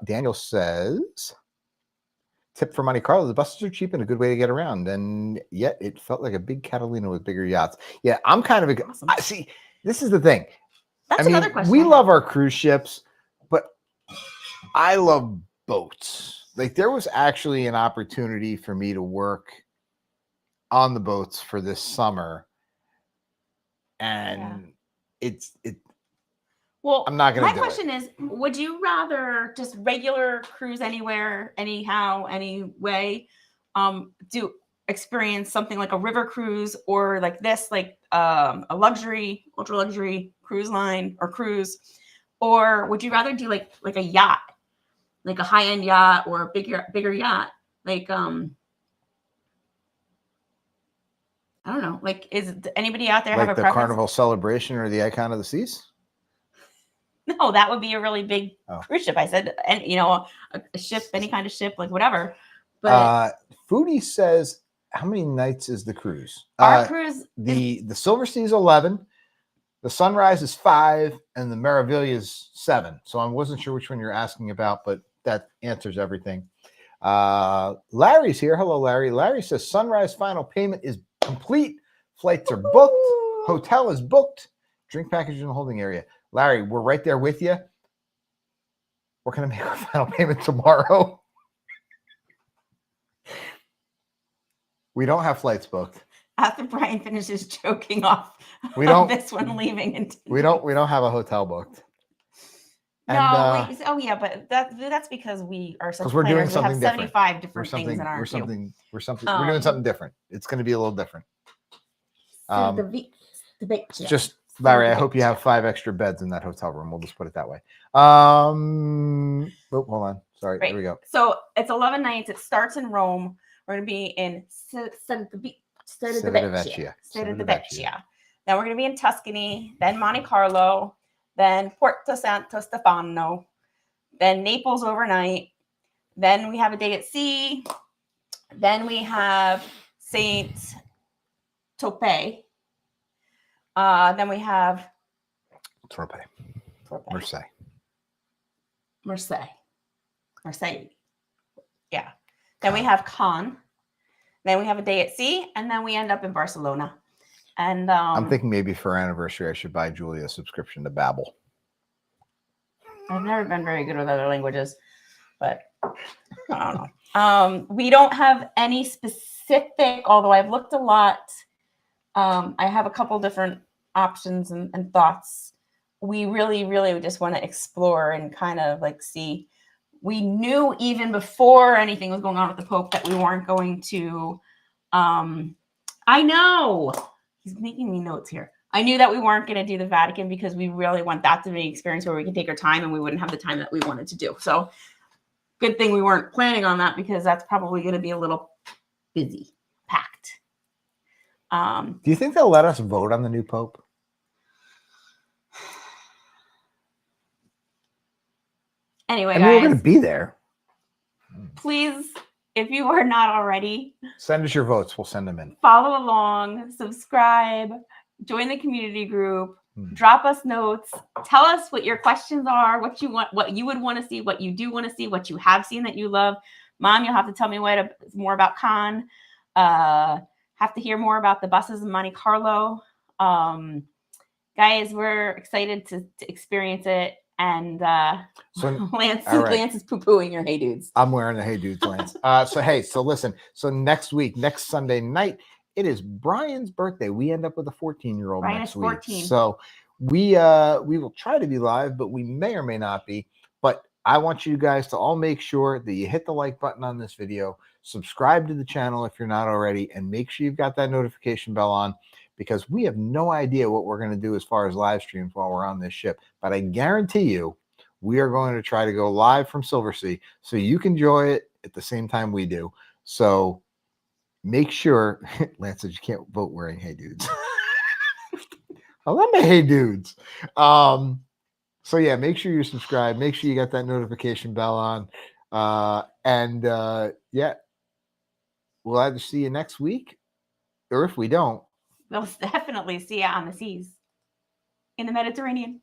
Daniel says, tip for Monte Carlo, the buses are cheap and a good way to get around. And yet it felt like a big Catalina with bigger yachts. Yeah, I'm kind of awesome. See, this is the thing. That's another question. We love our cruise ships, but I love boats. Like, there was actually an opportunity for me to work on the boats for this summer. And well, I'm not going to do it. My question is, would you rather just regular cruise anywhere, anyhow, anyway, do experience something like a river cruise, or like this, like a luxury, ultra luxury cruise line or cruise, or would you rather do like a yacht, like a high end yacht or a bigger yacht, like I don't know, like, is anybody out there like have a the preference? Carnival Celebration or the Icon of the Seas? No, that would be a really big cruise ship. I said, and a ship, any kind of ship, like whatever. But Foodie says, how many nights is the cruise? Our cruise, the Silversea is 11, the Sunrise is 5, and the Meraviglia is 7. So I wasn't sure which one you're asking about, but that answers everything. Larry's here. Hello, Larry. Larry says Sunrise final payment is complete. Flights are booked. Hotel is booked. Drink package in the holding area. Larry, we're right there with you. We're going to make our final payment tomorrow. We don't have flights booked. After Brian finishes choking off this one leaving. We don't have a hotel booked. And but that's because we are such because we're doing planners. We have something different. 75 different things in our We're doing something different. It's going to be a little different. Just Larry, I hope you have 5 extra beds in that hotel room. We'll just put it that way. Hold on. Sorry. Right. Here we go. So it's 11 nights. It starts in Rome. We're going to be in Vecchia. Then we're going to be in Tuscany, then Monte Carlo, then Porto Santo Stefano, then Naples overnight. Then we have a day at sea. Then we have Saint Tropez. Then we have Tropez. Marseille. Yeah. Then we have Cannes. Then we have a day at sea, and then we end up in Barcelona. And I'm thinking maybe for our anniversary, I should buy Julia a subscription to Babbel. I've never been very good with other languages, but I don't know. We don't have any specific, although I've looked a lot. I have a couple different options and thoughts. We really, really just want to explore and kind of like see. We knew even before anything was going on with the Pope that we weren't going to. I know he's making me notes here. I knew that we weren't going to do the Vatican because we really want that to be an experience where we can take our time and we wouldn't have the time that we wanted to do. So good thing we weren't planning on that because that's probably going to be a little busy, packed. Do you think they'll let us vote on the new Pope? Anyway, I mean, we're going to be there. Please, if you are not already, send us your votes. We'll send them in. Follow along, subscribe, join the community group, drop us notes, tell us what your questions are, what you want, what you would want to see, what you do want to see, what you have seen that you love. Mom, you'll have to tell me more about Cannes. Have to hear more about the buses in Monte Carlo. Guys, we're excited to experience it. And Lance is poo-pooing your Hey Dudes. I'm wearing the Hey Dudes, Lance. So listen. So next Sunday night, it is Brian's birthday. We end up with a 14-year-old next week. 14. So we will try to be live, but we may or may not be. But I want you guys to all make sure that you hit the like button on this video, subscribe to the channel if you're not already, and make sure you've got that notification bell on, because we have no idea what we're going to do as far as live streams while we're on this ship. But I guarantee you, we are going to try to go live from Silversea so you can enjoy it at the same time we do. So make sure, Lance said you can't vote wearing Hey Dudes. I love my Hey Dudes. So yeah, make sure you subscribe. Make sure you got that notification bell on. Yeah, we'll either see you next week, or if we don't, we'll definitely see you on the seas in the Mediterranean.